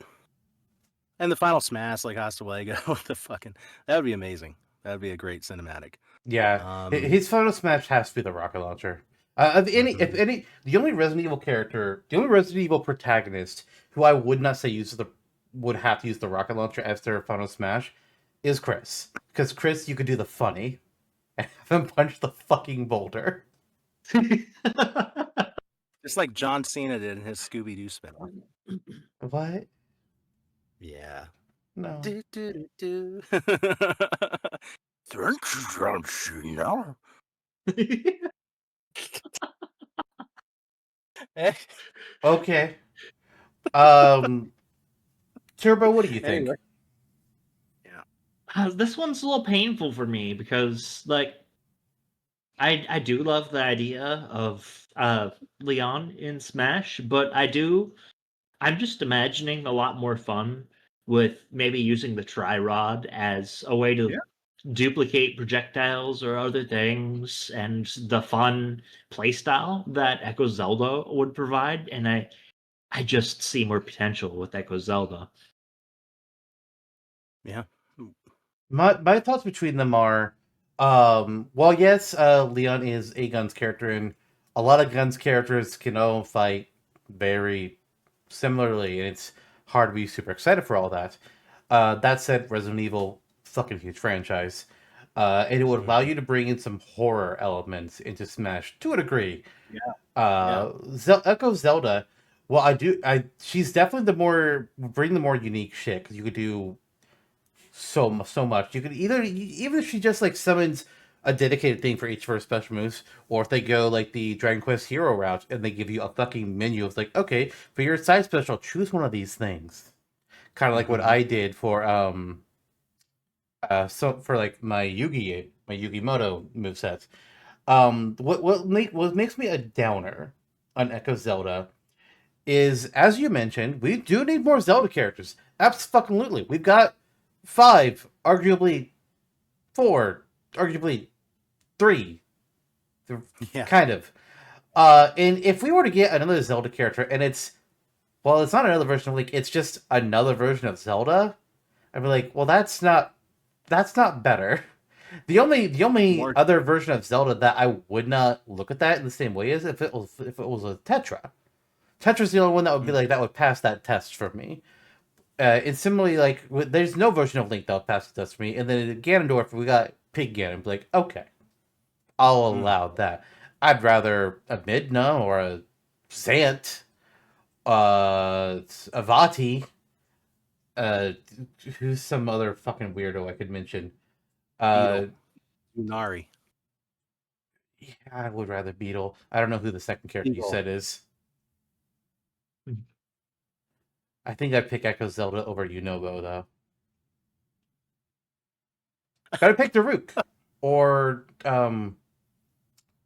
and the final smash like Hasta with the fucking, that would be amazing. That would be a great cinematic. Yeah, his final smash has to be the rocket launcher. The only Resident Evil character, the only Resident Evil protagonist who I would not say would have to use the rocket launcher as their final smash is Chris. Because Chris, you could do the funny and have him punch the fucking boulder. Just like John Cena did in his Scooby-Doo spin. What? Yeah. No. Do. Thank you, John Cena. Okay. Turbo, what do you think? Anyway. This one's a little painful for me because, like, I do love the idea of Leon in Smash, but I'm just imagining a lot more fun with maybe using the Tri-Rod as a way to duplicate projectiles or other things, and the fun playstyle that Echo Zelda would provide, and I just see more potential with Echo Zelda. Yeah. My thoughts between them are, well, yes, Leon is a Guns character, and a lot of Guns characters can all fight very similarly, and it's hard to be super excited for all that. That said, Resident Evil, fucking huge franchise. And it would allow you to bring in some horror elements into Smash to a degree. Echo Zelda, well, she's definitely bring the more unique shit, because you could do so much. You could even if she just like summons a dedicated thing for each of her special moves, or if they go like the Dragon Quest hero route and they give you a fucking menu of like, okay, for your side special, choose one of these things. Kind of like what I did for so for like my Yugi-Moto movesets. What makes me a downer on Echo Zelda is, as you mentioned, we do need more Zelda characters. Absolutely. We've got 5, arguably 4, arguably 3. Yeah. Kind of. And if we were to get another Zelda character, and it's not another version of Link, it's just another version of Zelda, I'd be like, well, that's not better. The only other version of Zelda that I would not look at that in the same way is if it was a Tetra. Tetra's the only one that would be like, that would pass that test for me. And similarly, like, there's no version of Link that would pass the test for me. And then in Ganondorf, we got Pig Ganon. Like, okay, I'll allow that. I'd rather a Midna or a Zant, a Vati, who's some other fucking weirdo I could mention. Unari. Yeah, I would rather Beetle. I don't know who the second character you said is. I think I'd pick Echo Zelda over Yunobo, though. Gotta pick Daruk. Or,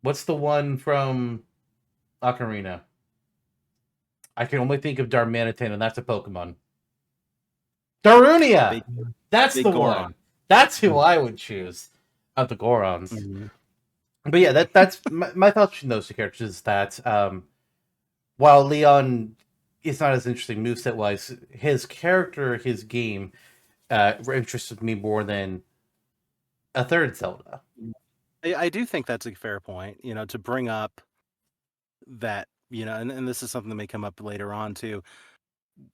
what's the one from Ocarina? I can only think of Darmanitan, and that's a Pokemon. Darunia! That's the one! That's who I would choose of the Gorons. But yeah, that's my thoughts on those two characters is that while Leon is not as interesting moveset wise, his character, his game, interested me more than a third Zelda. I do think that's a fair point, to bring up that, and this is something that may come up later on too.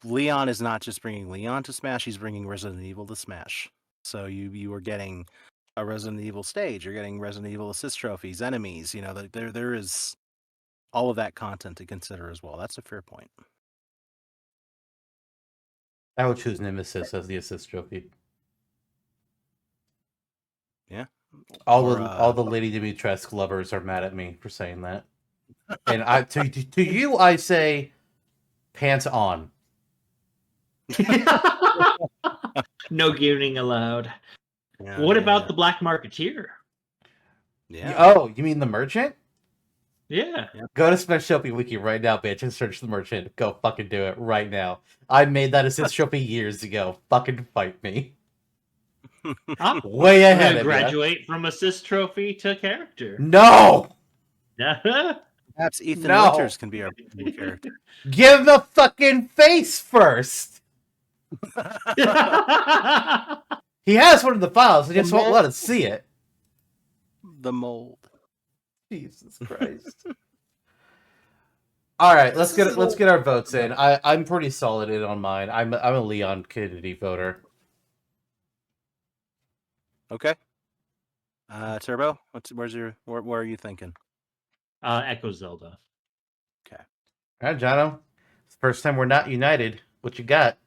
Leon is not just bringing Leon to Smash, he's bringing Resident Evil to Smash. So you are getting a Resident Evil stage, you're getting Resident Evil assist trophies, enemies, there is all of that content to consider as well. That's a fair point. I would choose Nemesis as the assist trophy. Yeah. All the Lady Dimitrescu lovers are mad at me for saying that. And to you, I say, pants on. No giving allowed. Yeah, what about the Black Marketeer? Yeah. Oh, you mean the merchant? Yeah. Go to Smash Trophy Wiki right now, bitch, and search the merchant. Go fucking do it right now. I made that assist trophy years ago. Fucking fight me. Way ahead of graduate from assist trophy to character. No! Perhaps Ethan Winters can be our new character. Give him a fucking face first! He has one of the files, he just won't let us see it. The mold. Jesus Christ. All right, let's get our votes in. I'm pretty solid in on mine. I'm a Leon Kennedy voter. Okay. Turbo, where are you thinking? Echo Zelda. Okay. All right, Jonno. First time we're not united. What you got?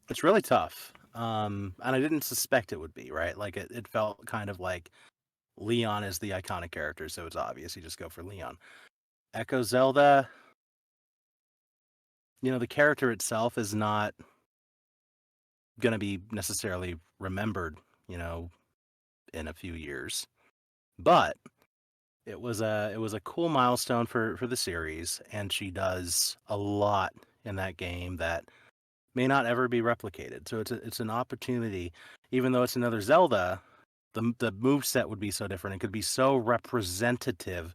It's really tough. And I didn't suspect it would be, right? Like it felt kind of like Leon is the iconic character, so it's obvious you just go for Leon. Echo Zelda, the character itself is not going to be necessarily remembered, in a few years. But it was a cool milestone for the series, and she does a lot in that game that may not ever be replicated. So it's an opportunity, even though it's another Zelda, the moveset would be so different. It could be so representative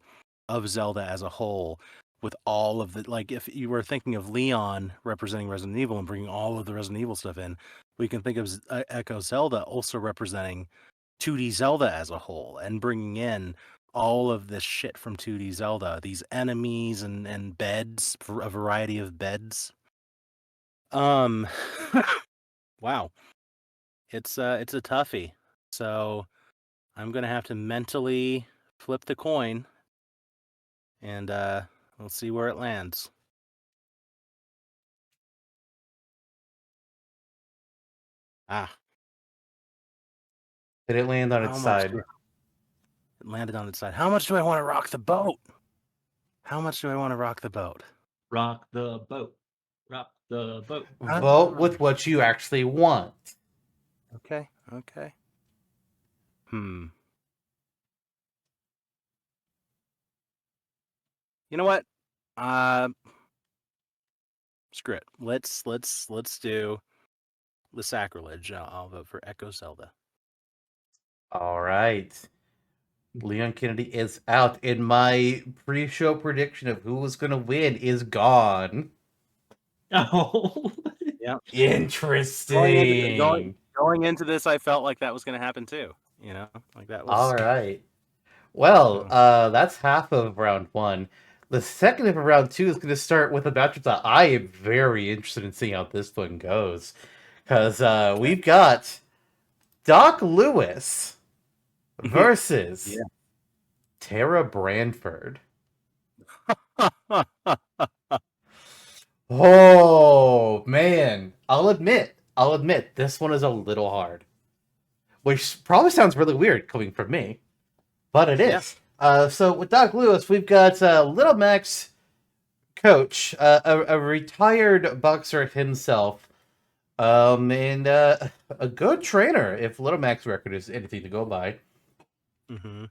of Zelda as a whole, with all of the, like, if you were thinking of Leon representing Resident Evil and bringing all of the Resident Evil stuff in, we can think of Echo Zelda also representing 2D Zelda as a whole and bringing in all of this shit from 2D Zelda, these enemies and beds, a variety of beds. Wow, it's a toughie. So I'm gonna have to mentally flip the coin, and we'll see where it lands. Ah, Did it land on how its much? side? It landed on its side. How much do I want to rock the boat? How much do I want to rock the boat? Rock the boat. Rock the boat. Vote with what you actually want. Okay. You know what? Screw it. Let's do the sacrilege. I'll vote for Echo Zelda. All right. Leon Kennedy is out, and my pre-show prediction of who was going to win is gone. Oh. Yeah. Interesting. Going into this, I felt like that was going to happen too. You know, like that was. All right. Well, that's half of round one. The second half of round two is going to start with a matchup that I am very interested in seeing how this one goes. Because we've got Doc Lewis versus Yeah. Tara Branford. Oh, man. I'll admit, this one is a little hard. Which probably sounds really weird coming from me. But it is. So with Doc Lewis, we've got Little Mac's coach, a retired boxer himself, and a good trainer, if Little Mac's record is anything to go by. Mm-hmm.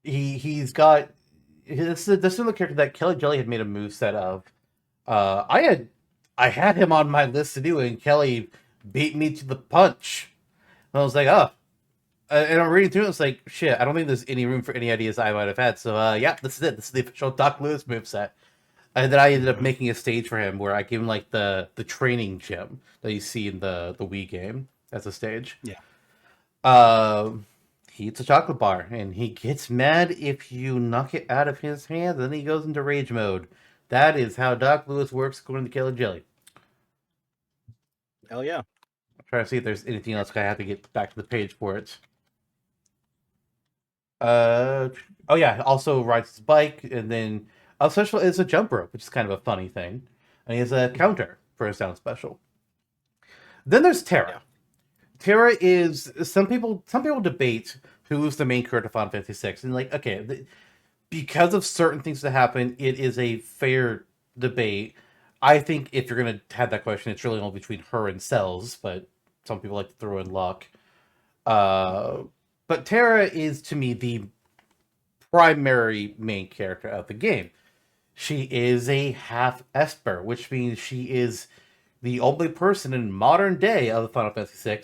He's got this is the character that Kelly Jelly had made a moveset of. I had him on my list to do, and Kelly beat me to the punch. And I was like, oh. And I'm reading through it, it's like, shit, I don't think there's any room for any ideas I might have had. So, yeah, this is it. This is the official Doc Lewis moveset. And then I ended up making a stage for him where I gave him, like, the training gym that you see in the Wii game as a stage. Yeah. He eats a chocolate bar, and he gets mad if you knock it out of his hand, then he goes into rage mode. That is how Doc Lewis works according to Kelly Jelly. Hell yeah. I'm trying to see if there's anything else. I have to get back to the page for it. Oh yeah, also rides his bike, and then special is a jump rope, which is kind of a funny thing. And he has a counter for a sound special. Then there's Terra. Yeah. Terra is some people debate who's the main character of Final Fantasy VI, and like, okay, because of certain things that happen, it is a fair debate. I think if you're gonna have that question, it's really only between her and Cells, but some people like to throw in Luck. But Terra is, to me, the primary main character of the game. She is a half Esper, which means she is the only person in modern day of the Final Fantasy VI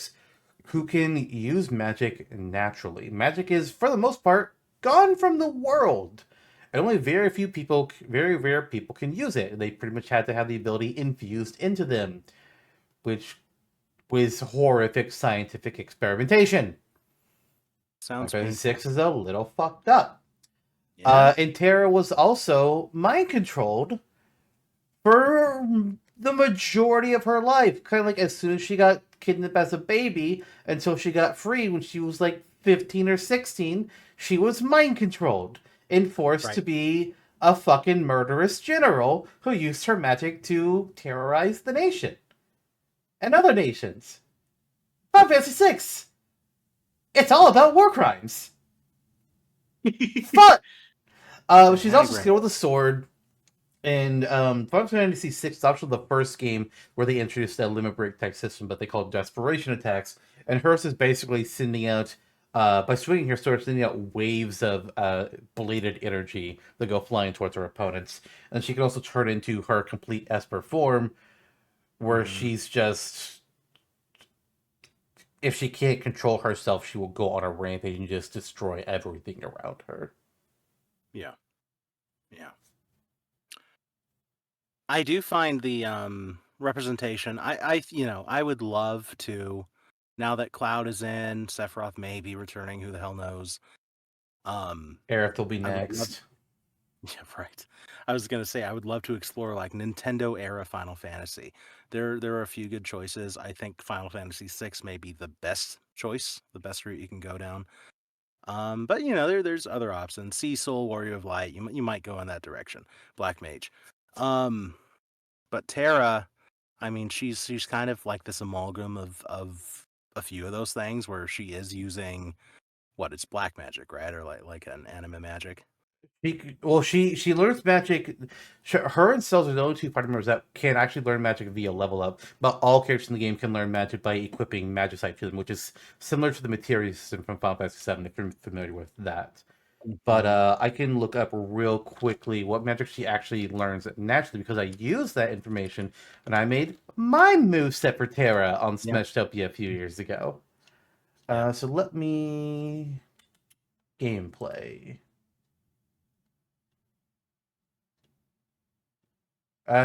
who can use magic naturally. Magic is, for the most part, gone from the world. And only very rare people can use it. They pretty much had to have the ability infused into them, which was horrific scientific experimentation. Sounds Final painful. Fantasy VI is a little fucked up. Yeah. And Terra was also mind controlled for the majority of her life. Kind of like as soon as she got kidnapped as a baby until she got free when she was like 15 or 16, she was mind controlled and forced to be a fucking murderous general who used her magic to terrorize the nation and other nations. Final Fantasy VI. It's all about war crimes. Fuck. She's also skilled with a sword. And Final Fantasy VI is actually the first game where they introduced a limit break type system, but they call it desperation attacks. And hers is basically sending out, by swinging her sword, sending out waves of bladed energy that go flying towards her opponents. And she can also turn into her complete Esper form, where she's just, if she can't control herself, she will go on a rampage and just destroy everything around her. Yeah. I do find the representation. I would love to, now that Cloud is in, Sephiroth may be returning. Who the hell knows? Aerith will be I would love- next. Yeah, right. I was gonna say I would love to explore like Nintendo era Final Fantasy. There are a few good choices. I think Final Fantasy VI may be the best choice, the best route you can go down. But there's other options. Sea Soul, Warrior of Light. You might go in that direction. Black Mage. But Terra, I mean, she's kind of like this amalgam of a few of those things where she is using it's black magic, right, or like an anime magic. She learns magic. Her and Cells are the only two party members that can actually learn magic via level up. But all characters in the game can learn magic by equipping Magicite to them, which is similar to the materia system from Final Fantasy VII, if you're familiar with that. But I can look up real quickly what magic she actually learns naturally because I used that information when I made my moveset for Terra on Smashtopia a few years ago. So let me gameplay.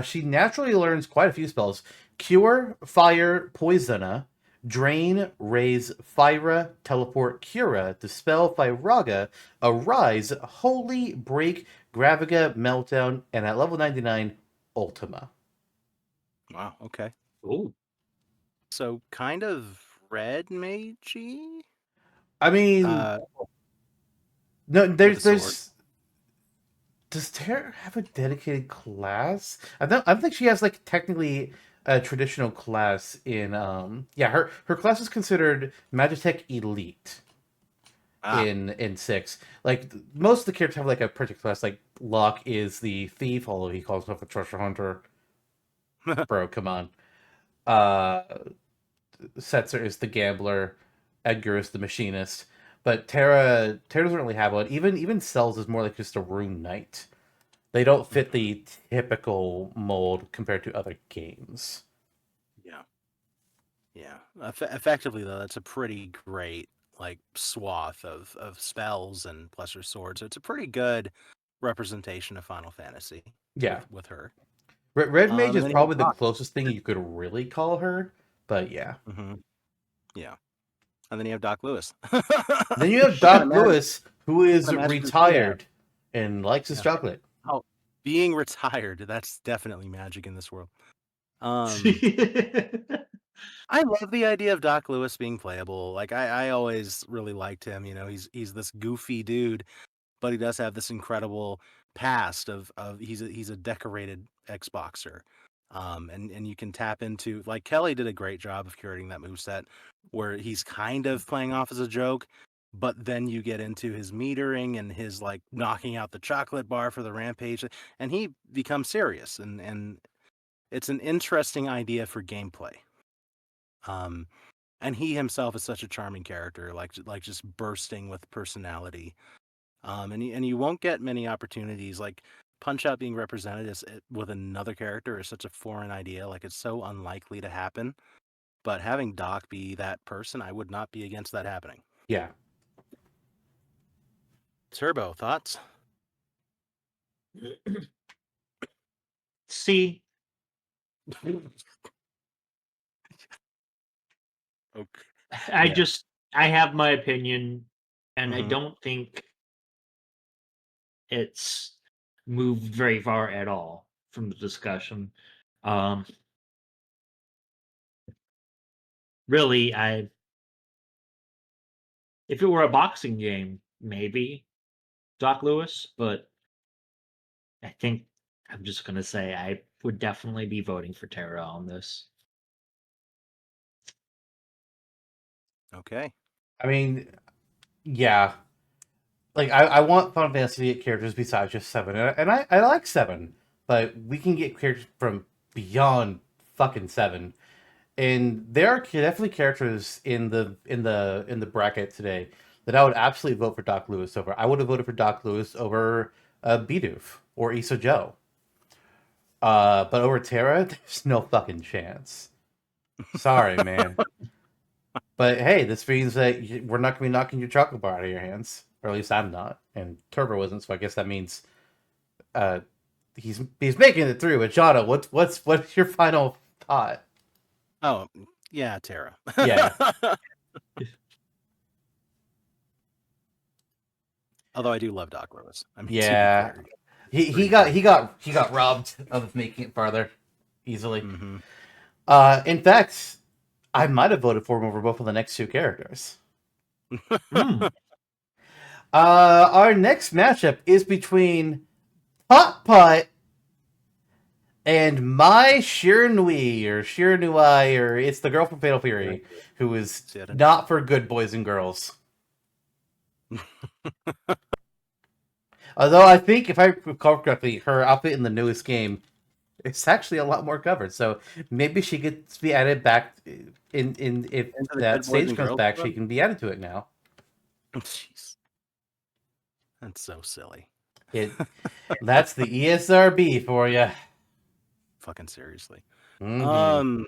She naturally learns quite a few spells. Cure, Fire, Poisona, Drain, Raise, Fira, Teleport, Cura, Dispel, Firaga, Arise, Holy, Break, Graviga, Meltdown, and at level 99, Ultima. Wow, okay. Oh, So kind of red magey? I mean, no, with a sword. there's. Does Terra have a dedicated class? I don't think she has like technically a traditional class in her class is considered Magitech Elite in 6. Like most of the characters have like a particular class. Like Locke is the thief, although he calls himself a treasure hunter. Bro, come on. Setzer is the gambler. Edgar is the machinist. But Terra doesn't really have one. Even Cells is more like just a rune knight. They don't fit the typical mold compared to other games. Yeah. Effectively, though, that's a pretty great like swath of spells and plus her sword. So it's a pretty good representation of Final Fantasy. Yeah, with her. Red Mage is and then probably the closest thing you could really call her. But yeah. Yeah. And then you have Doc Lewis. Then you have Doc Lewis, who is retired and likes his chocolate. Oh, being retired, that's definitely magic in this world. I love the idea of Doc Lewis being playable. Like I always really liked him. He's this goofy dude, but he does have this incredible past of he's a decorated Xboxer. And you can tap into, like, Kelly did a great job of curating that moveset where he's kind of playing off as a joke, but then you get into his metering and his like knocking out the chocolate bar for the rampage, and he becomes serious, and it's an interesting idea for gameplay. And he himself is such a charming character, like just bursting with personality. And you won't get many opportunities. Like Punch Out being represented with another character is such a foreign idea. Like it's so unlikely to happen. But having Doc be that person, I would not be against that happening. Yeah. Turbo, thoughts? See, Okay. I have my opinion, and I Mhm. don't think it's moved very far at all from the discussion. Really, if it were a boxing game, maybe Doc Lewis, but I think I'm just gonna say I would definitely be voting for Terra on this. Okay. I mean, yeah. Like I want Final Fantasy to get characters besides just 7, and I like 7, but we can get characters from beyond fucking 7. And there are definitely characters in the bracket today that I would absolutely vote for Doc Lewis over. I would have voted for Doc Lewis over Bidoof or Issa Joe. But over Terra, there's no fucking chance. Sorry, man. But hey, this means that we're not gonna be knocking your chocolate bar out of your hands, or at least I'm not. And Turbo isn't, so I guess that means he's making it through. But Jonno, what's your final thought? Oh, yeah, Terra. Yeah. Although I do love Doc Rose. I mean, Yeah. to be fair. He got robbed of making it farther easily. Mm-hmm. In fact, I might have voted for him over both of the next two characters. Mm. Our next matchup is between Putt-Putt and my Shiranui, or Shiranui, or it's the girl from Fatal Fury, who is not for good boys and girls. Although I think, if I recall correctly, her outfit in the newest game, it's actually a lot more covered. So maybe she gets to be added back in if that stage comes back, she can be added to it now. Jeez. That's so silly. That's the ESRB for you. Fucking seriously. Mm-hmm.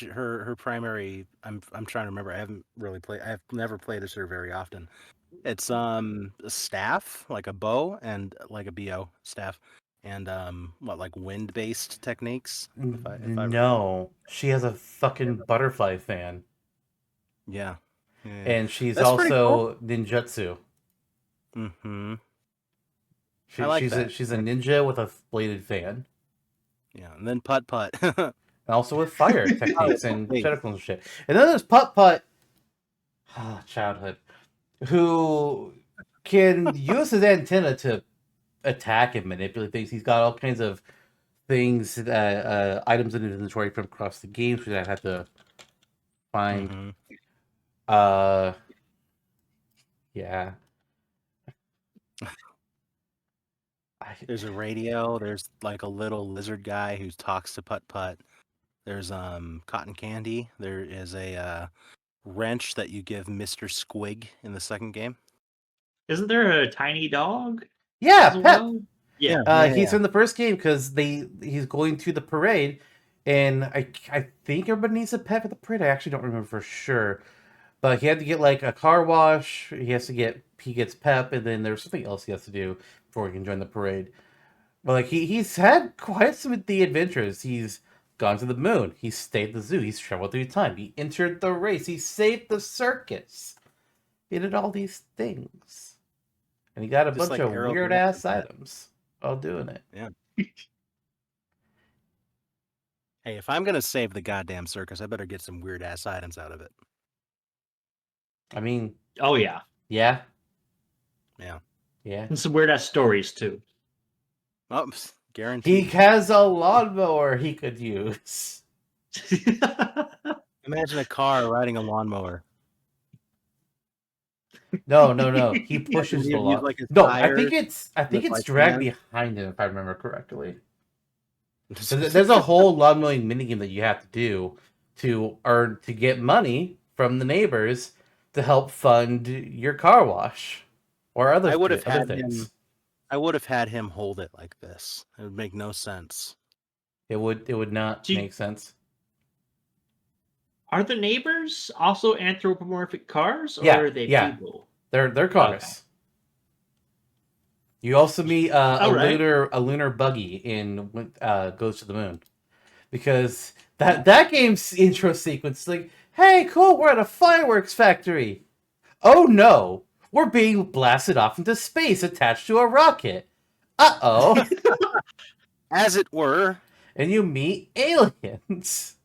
Her primary. I'm trying to remember. I haven't really played. I've never played as her very often. It's a staff, like a bow, and like a BO staff, and like wind based techniques. If I No, she has a fucking butterfly fan. Yeah. And she's That's pretty also ninjutsu. Mm-hmm. She, I like she's that. she's a ninja with a bladed fan. Yeah, and then Putt-Putt. And also with fire techniques and tentacles and shit. And then there's Putt-Putt, childhood, who can use his antenna to attack and manipulate things. He's got all kinds of things, items in his inventory from across the games which I have to find. Mm-hmm. Yeah. There's a radio. There's like a little lizard guy who talks to Putt-Putt. There's cotton candy. There is a wrench that you give Mr. Squig in the second game. Isn't there a tiny dog? Yeah, as Pep. well? Yeah. He's in the first game because he's going to the parade, and I think everybody needs a pet for the parade. I actually don't remember for sure, but he had to get like a car wash. He gets Pep, and then there's something else he has to do before he can join the parade. But like he's had quite some of the adventures. He's gone to the moon. He stayed at the zoo. He's traveled through time. He entered the race. He saved the circus. He did all these things, and he got a bunch of weird ass items while doing it. Yeah. Hey, if I'm gonna save the goddamn circus, I better get some weird ass items out of it. I mean, oh yeah, yeah. And some weird ass stories too. Oh, guaranteed. He has a lawnmower he could use. Imagine a car riding a lawnmower. No. He pushes the lawn. Like no, I think it's dragged behind him, if I remember correctly. There's a whole lawn mowing minigame that you have to do to get money from the neighbors to help fund your car wash or other things. I would have had him hold it like this. It would make no sense. It would not make sense. Are the neighbors also anthropomorphic cars, or are they people? They're cars. Okay. You also meet a lunar buggy in Goes to the Moon, because that game's intro sequence is like, hey, cool, we're at a fireworks factory. Oh no, we're being blasted off into space attached to a rocket. Uh-oh. As it were. And you meet aliens.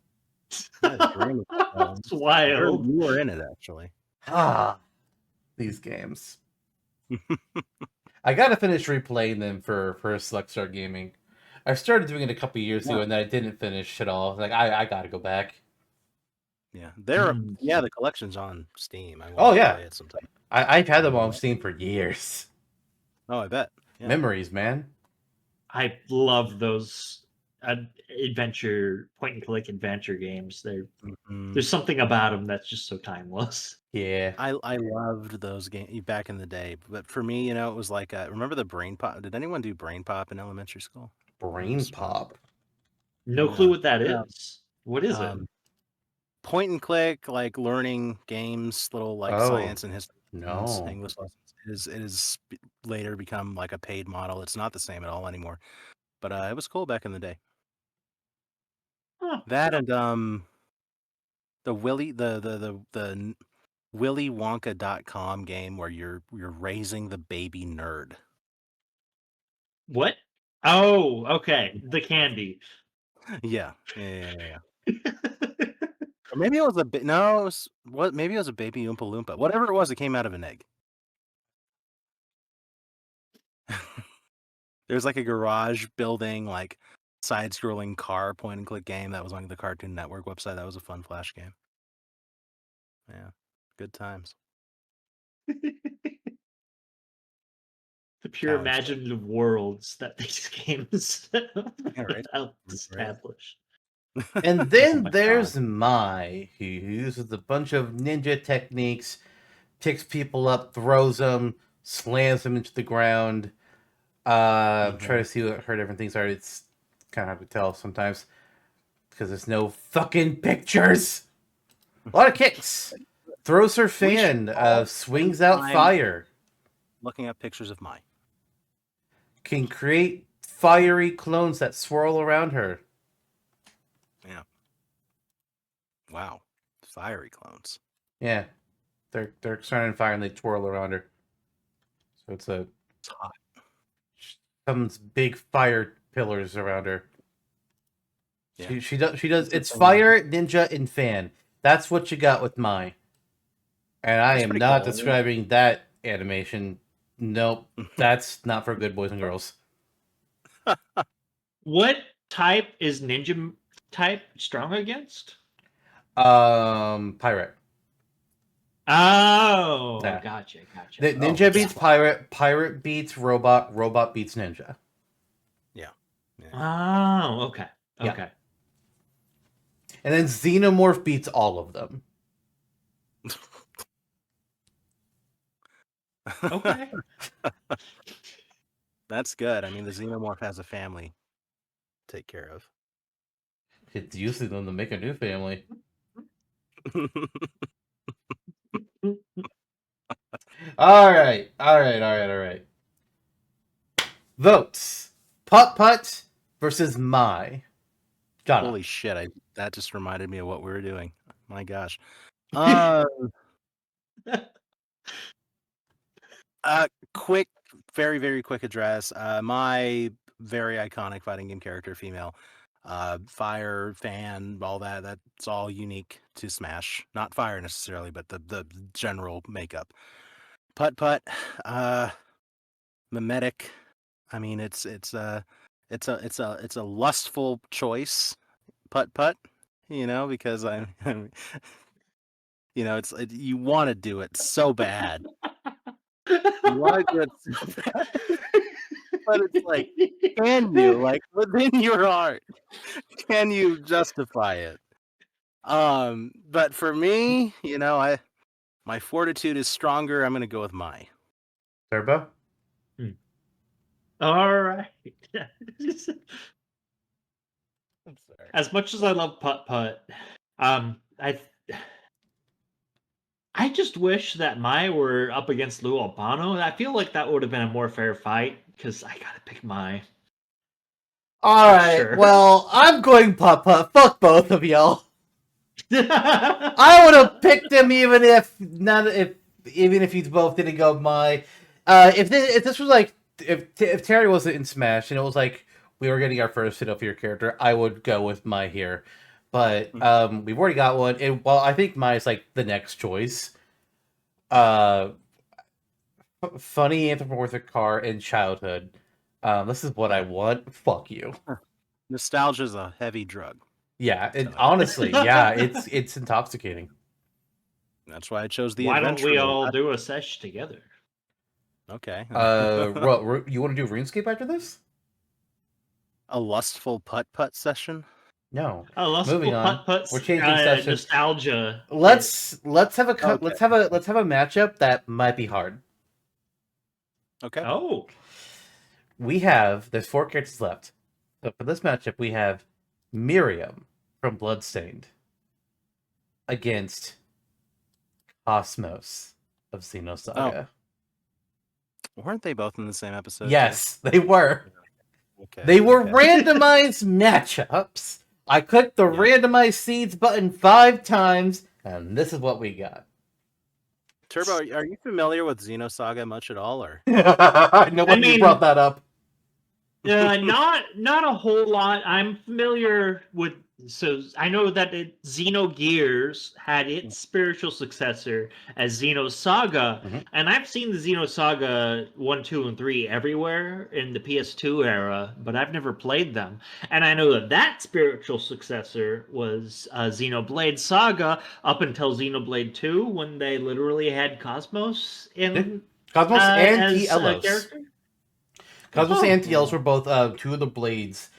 That's wild. You were in it, actually. These games. I gotta finish replaying them for Select Start Gaming. I started doing it a couple years ago, and then I didn't finish at all. Like I gotta go back. Yeah, the collection's on Steam. Play it sometime. I've had them on Steam for years. Oh, I bet. Yeah. Memories, man. I love those adventure point and click adventure games. There's something about them that's just so timeless. Yeah, I loved those games back in the day, but for me, it was like remember the Brain Pop? Did anyone do Brain Pop in elementary school? Brain Pop. No clue what that is. What is it? Point and click, like learning games, little like science and history. No, English lessons. It is later become like a paid model. It's not the same at all anymore, but it was cool back in the day. That and the Willy the WillyWonka.com game where you're raising the baby nerd. What? Oh, okay. The candy. Yeah. Or maybe it was a bit. No, it was what? Maybe it was a baby Oompa Loompa. Whatever it was, it came out of an egg. There's like a garage building, like side-scrolling car point-and-click game that was on the Cartoon Network website. That was a fun flash game. Yeah, good times. The pure College days. imaginative worlds that these games right. establish. And then my there's Mai, who uses a bunch of ninja techniques, picks people up, throws them, slams them into the ground. I'm trying to see what her different things are. It's kind of hard to tell sometimes because there's no fucking pictures. A lot of kicks. Throws her fan, swings out fire. Looking at pictures of Mai. Can create fiery clones that swirl around her. Yeah. Wow. Fiery clones. Yeah. They're starting fire and they twirl around her. So it's hot. Some big fire pillars around her. Yeah. She does it's fire, ninja, and fan. That's what you got with Mai. And I am not describing that animation. Nope. That's not for good boys and girls. What type is ninja type strong against? Pirate. Oh, Yeah. gotcha. The ninja beats pirate beats robot beats ninja. Yeah. Oh, okay. Yeah. And then Xenomorph beats all of them. Okay. That's good. I mean, the Xenomorph has a family to take care of. It's using them to make a new family. All right. Votes. Putt-Putt versus Mai. Jonno. Holy shit! That just reminded me of what we were doing. My gosh. Quick, very, very quick address. My very iconic fighting game character, female. Fire, fan, all that. That's all unique to Smash. Not fire necessarily, but the general makeup. Putt-Putt, mimetic. I mean, it's a lustful choice. Putt-Putt, because I'm you want to do it so bad. You want to do it so bad. But it's like, can you, within your heart, can you justify it? But for me, my fortitude is stronger. I'm gonna go with Mai. Turbo? All right. I'm sorry. As much as I love Putt-Putt, I just wish that Mai were up against Lou Albano. I feel like that would have been a more fair fight because I gotta pick Mai. All right. Sure. Well, I'm going Putt-Putt. Fuck both of y'all. I would have picked him even if you both didn't go Mai. If this was like if Terry wasn't in Smash and it was like we were getting our first hit of your character, I would go with Mai here. But we've already got one. And well, I think Mai is like the next choice. Funny anthropomorphic car in childhood. This is what I want. Fuck you. Nostalgia's a heavy drug. Yeah, honestly, yeah, it's intoxicating. That's why I chose the. Why adventure don't we mode. all do a sesh together? Okay. You want to do RuneScape after this? A lustful Putt-Putt session? No. Oh, Moving on. Putt-Putt, We're changing sessions. Nostalgia. Let's have a Okay. let's have a matchup that might be hard. Okay. Oh. There's 4 characters left. So for this matchup, we have Miriam from Bloodstained against KOS-MOS of Xenosaga. Weren't they both in the same episode? Yes, they were. Okay. They were randomized matchups. I clicked the randomized seeds button 5 times, and this is what we got. Turbo, are you familiar with Xenosaga much at all, or? Nobody brought that up. Not a whole lot. I'm familiar with, so I know that Xenogears had its spiritual successor as Xenosaga, Mhm. and I've seen the Xenosaga 1, 2, and 3 everywhere in the PS2 era, but I've never played them. And I know that spiritual successor was Xenoblade Saga up until Xenoblade 2, when they literally had KOS-MOS in Cosmos and as a T-Elos. character. Cosmos Oh. and T-Elos were both two of the blades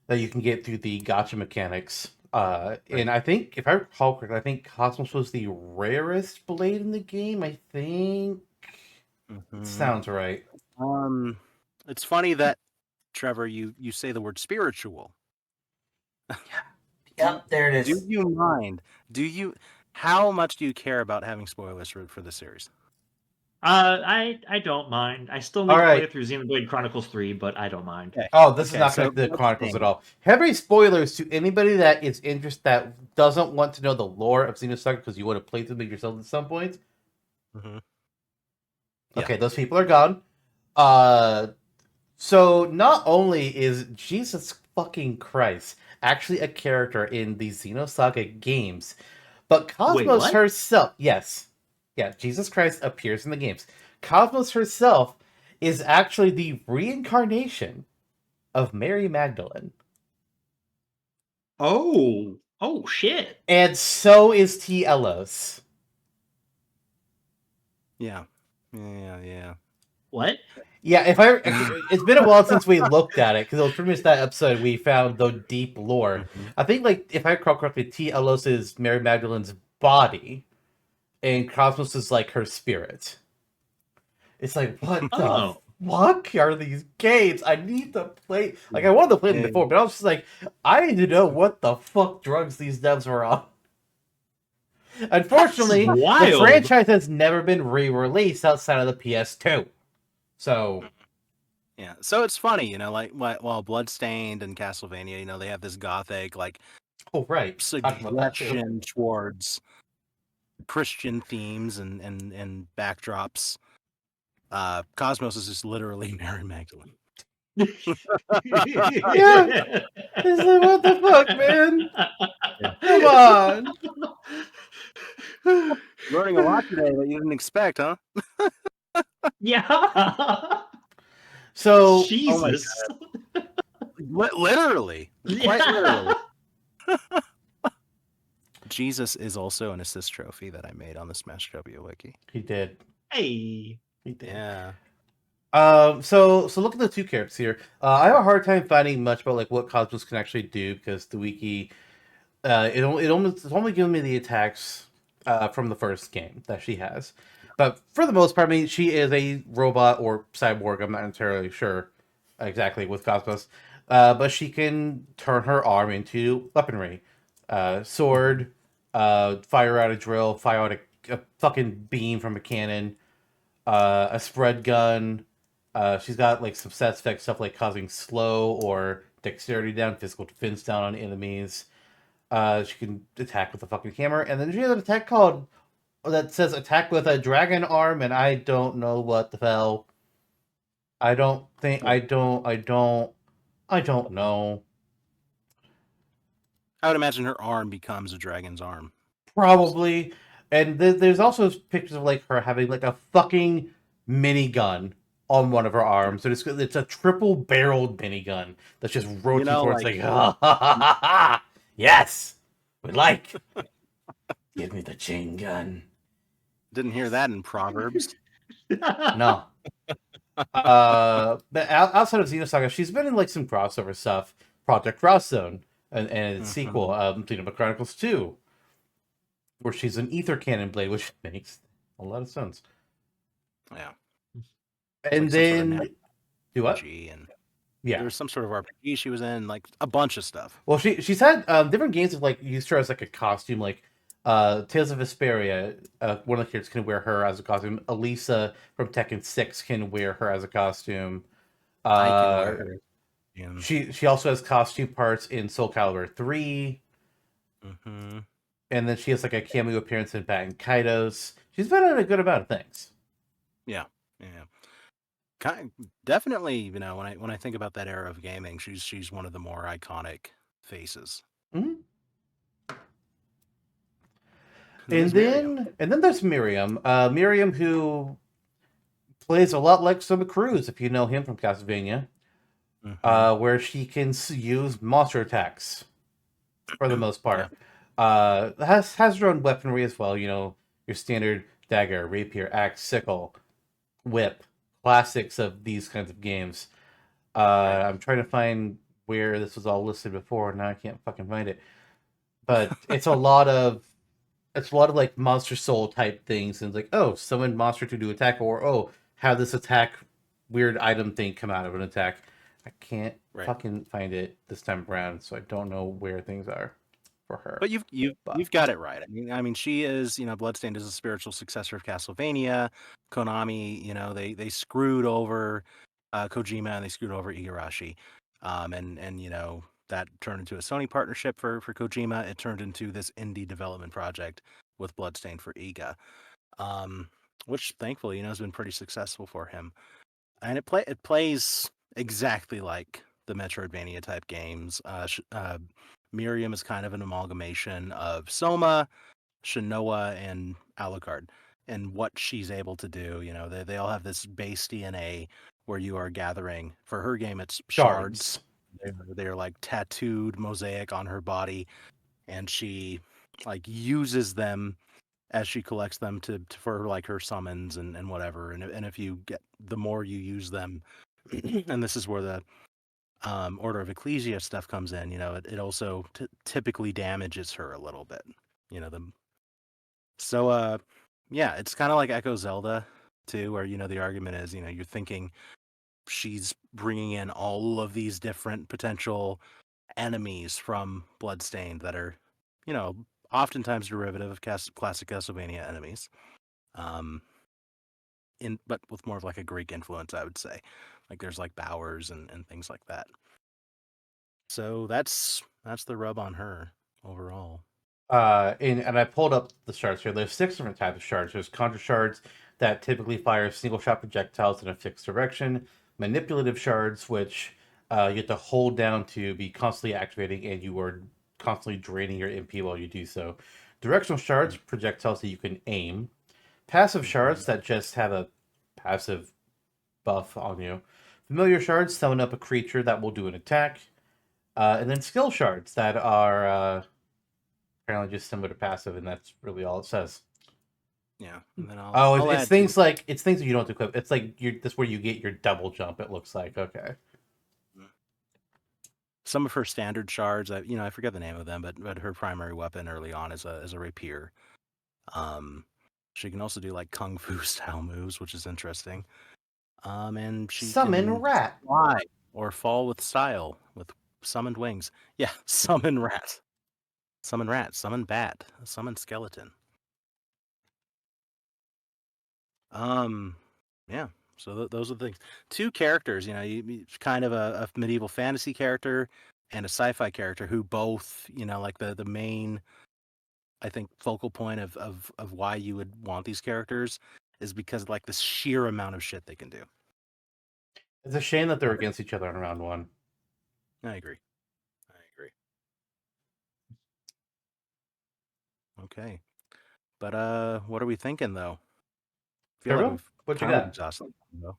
that you can get through the gacha mechanics. And I think, if I recall correctly, I think Cosmos was the rarest blade in the game. I think sounds right. It's funny that Trevor, you say the word spiritual. Yep, there it Do is. you mind? How much do you care about having spoilers for the series? I don't mind. I still need to play through Xenoblade Chronicles 3, but I don't mind. Okay. Oh, this is not so connected to Chronicles at all. Heavy spoilers to anybody that is interested, that doesn't want to know the lore of Xenosaga because you want to play through it yourself at some point. Yeah. Okay, those people are gone. So not only is Jesus fucking Christ actually a character in the Xenosaga games, but Cosmos what? herself, yes. Yeah, Jesus Christ appears in the games. Cosmos herself is actually the reincarnation of Mary Magdalene. Oh shit. And so is T-Elos. Yeah. What? Yeah, it's been a while since we looked at it, because it was pretty much that episode we found the deep lore. I think, like, if I recall correctly, T-Elos is Mary Magdalene's body, and Cosmos is like her spirit. It's like, what the fuck are these games? I need to play. Like, I wanted to play them before, but I was just like, I need to know what the fuck drugs these devs were on. Unfortunately, the franchise has never been re-released outside of the PS2. So. Yeah, so it's funny, like while Bloodstained and Castlevania, they have this gothic, like, suggestion towards Christian themes and backdrops. Cosmos is just literally Mary Magdalene. Yeah, it's like, what the fuck, man? Come on. Learning a lot today that you didn't expect, huh? Yeah. So Jesus. Literally. Quite literally. Jesus is also an assist trophy that I made on the Smashtopia wiki. He did. Hey. He did. Yeah. So look at the two characters here. I have a hard time finding much about like what Cosmos can actually do, because the wiki, it's only giving me the attacks from the first game that she has. But for the most part, I mean, she is a robot or cyborg. I'm not entirely sure exactly with Cosmos. But she can turn her arm into weaponry. Sword, fire out a drill, fire out a fucking beam from a cannon, a spread gun. She's got like some stat effect stuff like causing slow or dexterity down, physical defense down on enemies. She can attack with a fucking hammer, and then she has an attack called that says attack with a dragon arm, and I don't know what the hell. I don't know. I would imagine her arm becomes a dragon's arm. Probably. And there's also pictures of like her having like a fucking minigun on one of her arms. So it's a triple barreled minigun that's just rotating towards like, ha ha ha ha. Yes, we like. Give me the chain gun. Didn't hear that in Proverbs. No. But outside of Xenosaga, she's been in like some crossover stuff. Project Cross Zone and its sequel, Xenoblade Chronicles 2, where she's an ether cannon blade, which makes a lot of sense. Yeah. And then do what? And yeah, there was some sort of RPG she was in, like a bunch of stuff. Well, she's had different games of like used her as like a costume, like Tales of Vesperia. One of the characters can wear her as a costume. Elisa from Tekken 6 can wear her as a costume. I can wear her. Yeah. She also has costume parts in Soul Calibur 3. And then she has like a cameo appearance in Batten Kaitos. She's been in a good amount of things. Yeah. Definitely, you know, when I think about that era of gaming, she's one of the more iconic faces. Mhm. And there's Miriam. And then there's Miriam. Miriam, who plays a lot like Summer Cruz, if you know him from Castlevania, where she can use monster attacks for the most Yeah. part. Has her own weaponry as well. You know, your standard dagger, rapier, axe, sickle, whip, classics of these kinds of games. Right. I'm trying to find where this was all listed before, and now I can't fucking find it. But it's a lot of like monster soul type things, and it's like, oh, summon monster to do attack, or oh, have this attack weird item thing come out of an attack. I can't Right. fucking find it this time around, so I don't know where things are for her. But you've got it right. I mean, she is, you know, Bloodstained is a spiritual successor of Castlevania. Konami, you know, they screwed over Kojima and they screwed over Igarashi, and you know that turned into a Sony partnership for Kojima. It turned into this indie development project with Bloodstained for Iga, which thankfully, you know, has been pretty successful for him. And it plays exactly like the Metroidvania type games. Miriam is kind of an amalgamation of Soma, Shinoa, and Alucard, and what she's able to do. You know, they all have this base DNA where you are gathering. For her game, it's shards. They're like tattooed mosaic on her body, and she like uses them as she collects them for like her summons and whatever. And if you get, the more you use them, and this is where the Order of Ecclesia stuff comes in. You know, it also typically damages her a little bit. You know, yeah, it's kind of like Echo Zelda too, where, you know, the argument is, you know, you're thinking she's bringing in all of these different potential enemies from Bloodstained that are, you know, oftentimes derivative of classic Castlevania enemies. But with more of like a Greek influence, I would say. Like there's like Bowers and things like that. So that's the rub on her overall. And I pulled up the shards here. There's 6 different types of shards. There's contra shards that typically fire single shot projectiles in a fixed direction. Manipulative shards, which you have to hold down to be constantly activating, and you are constantly draining your MP while you do so. Directional shards, projectiles that you can aim. Passive shards that just have a passive buff on you. Familiar shards summon up a creature that will do an attack. And then skill shards that are apparently just similar to passive, and that's really all it says. Yeah, and then It's things like it's things that you don't equip. It's like that's where you get your double jump. It looks like okay. Some of her standard shards, I forget the name of them, but her primary weapon early on is a rapier. She can also do like kung fu style moves, which is interesting. And she Summon can rat. fly or fall with style with summoned wings. Yeah, summon rat, summon bat, summon skeleton. Yeah. So those are the things. 2 characters, you know, kind of a medieval fantasy character and a sci-fi character who both, you know, like the main, I think, focal point of why you would want these characters is because like the sheer amount of shit they can do. It's a shame that they're against each other in round 1. I agree. Okay. But what are we thinking though? I feel like Turbo, we've what you kind of got? exhausted though.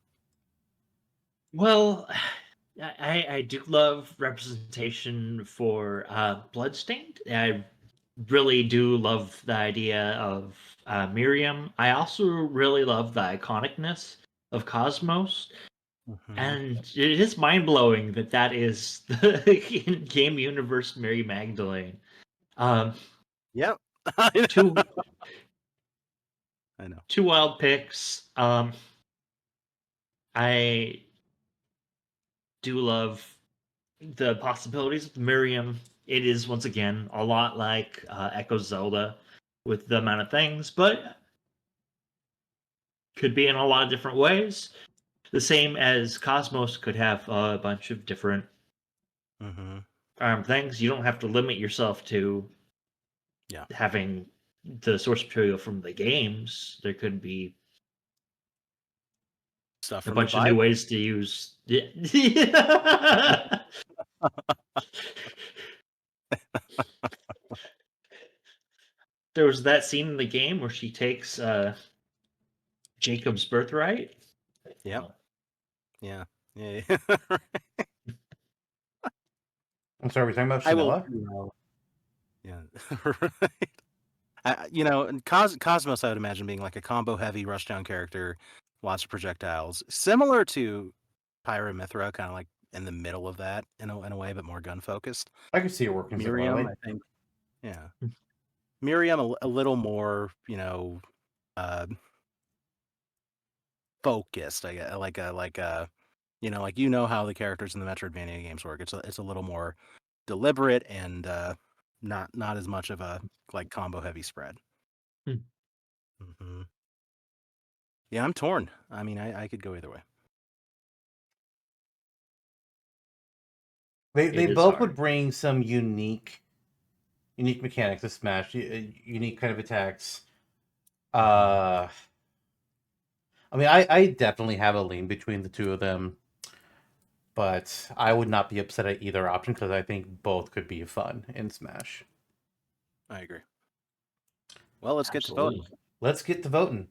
Well, I do love representation for Bloodstained. I really do love the idea of Miriam. I also really love the iconicness of KOS-MOS. And it is mind blowing that that is the in-game universe Mary Magdalene. Yep. Two I know. two wild picks. I do love the possibilities of Miriam. It is once again a lot like Echo Zelda with the amount of things, but could be in a lot of different ways. The same as KOS-MOS could have a bunch of different things. You don't have to limit yourself to Yeah. having the source material from the games, there could be Stuff a from the bunch of new Bible. ways to use. Yeah. There was that scene in the game where she takes Jacob's birthright. Yep. Yeah. Yeah. I'm sorry, we're talking about I will. Chanela? You know, yeah. Right. And Cosmos, I would imagine being like a combo heavy rushdown character, lots of projectiles, similar to Pyra Mithra, kind of like in the middle of that in a way, but more gun focused. I can see it working Miriam, similarly. I think, yeah. Miriam a little more, focused. I guess, like how the characters in the Metroidvania games work. It's a little more deliberate and not as much of a like combo heavy spread. Hmm. Mm-hmm. Yeah, I'm torn. I mean, I could go either way. They It is both would hard. bring some unique mechanics to Smash, unique kind of attacks. I mean, I definitely have a lean between the two of them, but I would not be upset at either option because I think both could be fun in Smash. I agree. Well, let's get to Absolutely. voting. Let's get to voting.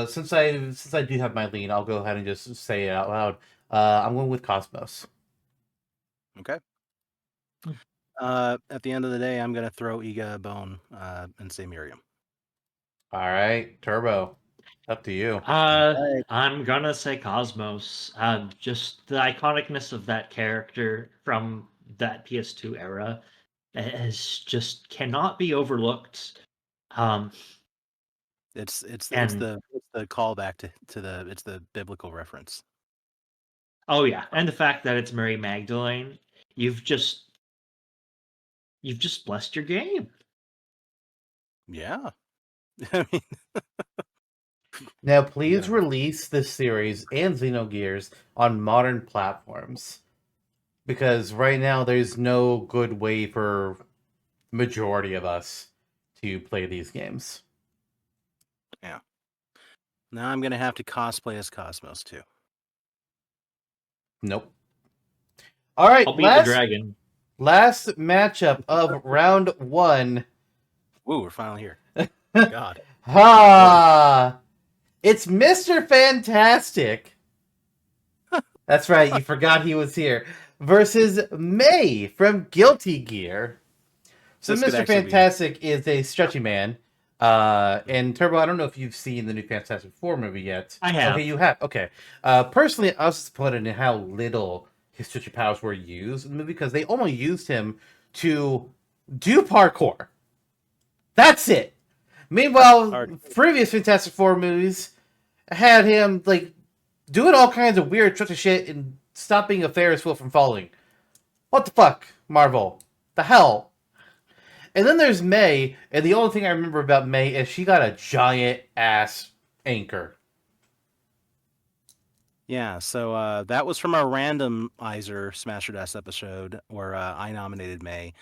Since I do have my lean, I'll go ahead and just say it out loud. I'm going with Cosmos. Okay. At the end of the day, I'm gonna throw Iga a bone and say Miriam. All right, Turbo, up to you. Right. I'm gonna say Cosmos. Just the iconicness of that character from that PS2 era is just cannot be overlooked. It's And the callback to the biblical reference. oh yeah, and the fact that it's Mary Magdalene, you've just blessed your game. Yeah. I mean, Now, please Yeah. release this series and Xenogears on modern platforms. Because right now there's no good way for majority of us to play these games. now I'm gonna have to cosplay as Cosmos too. Nope. All right, I'll be the dragon. last matchup of round 1. Woo, we're finally here. God. Ha! It's Mr. Fantastic. That's right, you forgot he was here. Versus May from Guilty Gear. So This could Mr. actually be- Fantastic is a stretchy man. And Turbo, I don't know if you've seen the new Fantastic Four movie yet. I have. Okay, you have. Okay. Personally, I was disappointed in how little his stretchy powers were used in the movie because they only used him to do parkour. That's it. Meanwhile, Hard. previous Fantastic Four movies had him like doing all kinds of weird tricks of shit and stopping a Ferris wheel from falling. What the fuck, Marvel? The hell? And then there's May, and the only thing I remember about May is she got a giant ass anchor. Yeah, so that was from our randomizer Smasher Death episode where I nominated May.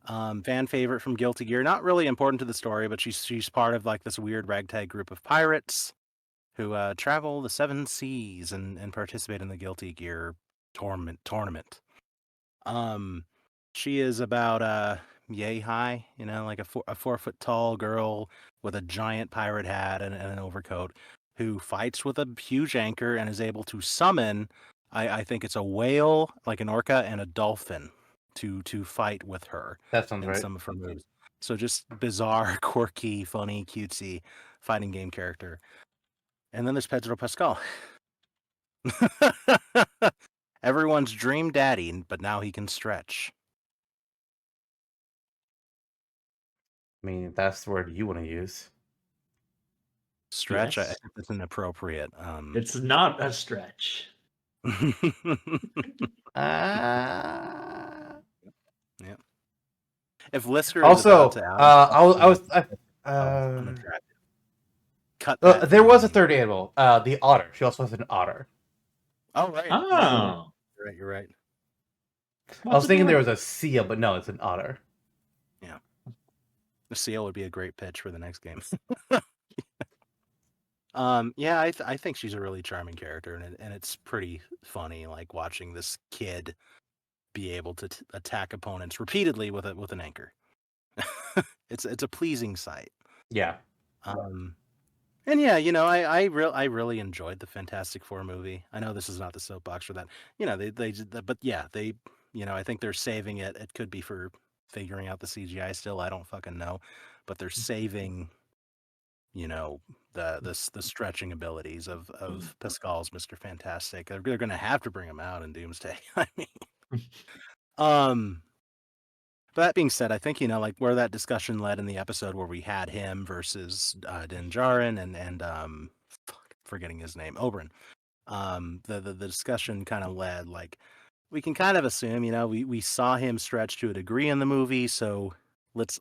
Fan favorite from Guilty Gear. Not really important to the story, but she's part of like this weird ragtag group of pirates who travel the seven seas and participate in the Guilty Gear tournament. She is about yay high, like a 4 foot tall girl with a giant pirate hat and an overcoat who fights with a huge anchor and is able to summon, I think it's a whale, like an orca, and a dolphin to fight with her That sounds in right. some of her moves. So just bizarre, quirky, funny, cutesy fighting game character. And then there's Pedro Pascal. Everyone's dream daddy, but now he can stretch. I mean, if that's the word you want to use. Stretch, I Yes. think that's inappropriate. It's not a stretch. Yeah. If Lisker is Also, about to out, I was unattractive. Cut that. there was a from- third animal, the otter. She also has an otter. Oh right. Oh. You're right. I was thinking there was a seal, but no, it's an otter. Yeah. The seal would be a great pitch for the next game. Yeah, I think she's a really charming character, and it's pretty funny, like watching this kid be able to attack opponents repeatedly with an anchor. It's a pleasing sight. Yeah. And yeah, I really enjoyed the Fantastic Four movie. I know this is not the soapbox for that. But yeah, I think they're saving it. It could be for figuring out the CGI still. I don't fucking know, but they're saving, the stretching abilities of Pascal's Mr. Fantastic. They're going to have to bring him out in Doomsday. I mean, but that being said, I think like where that discussion led in the episode where we had him versus Din Djarin and forgetting his name, Oberyn. The discussion kind of led, like, we can kind of assume, we saw him stretch to a degree in the movie, so let's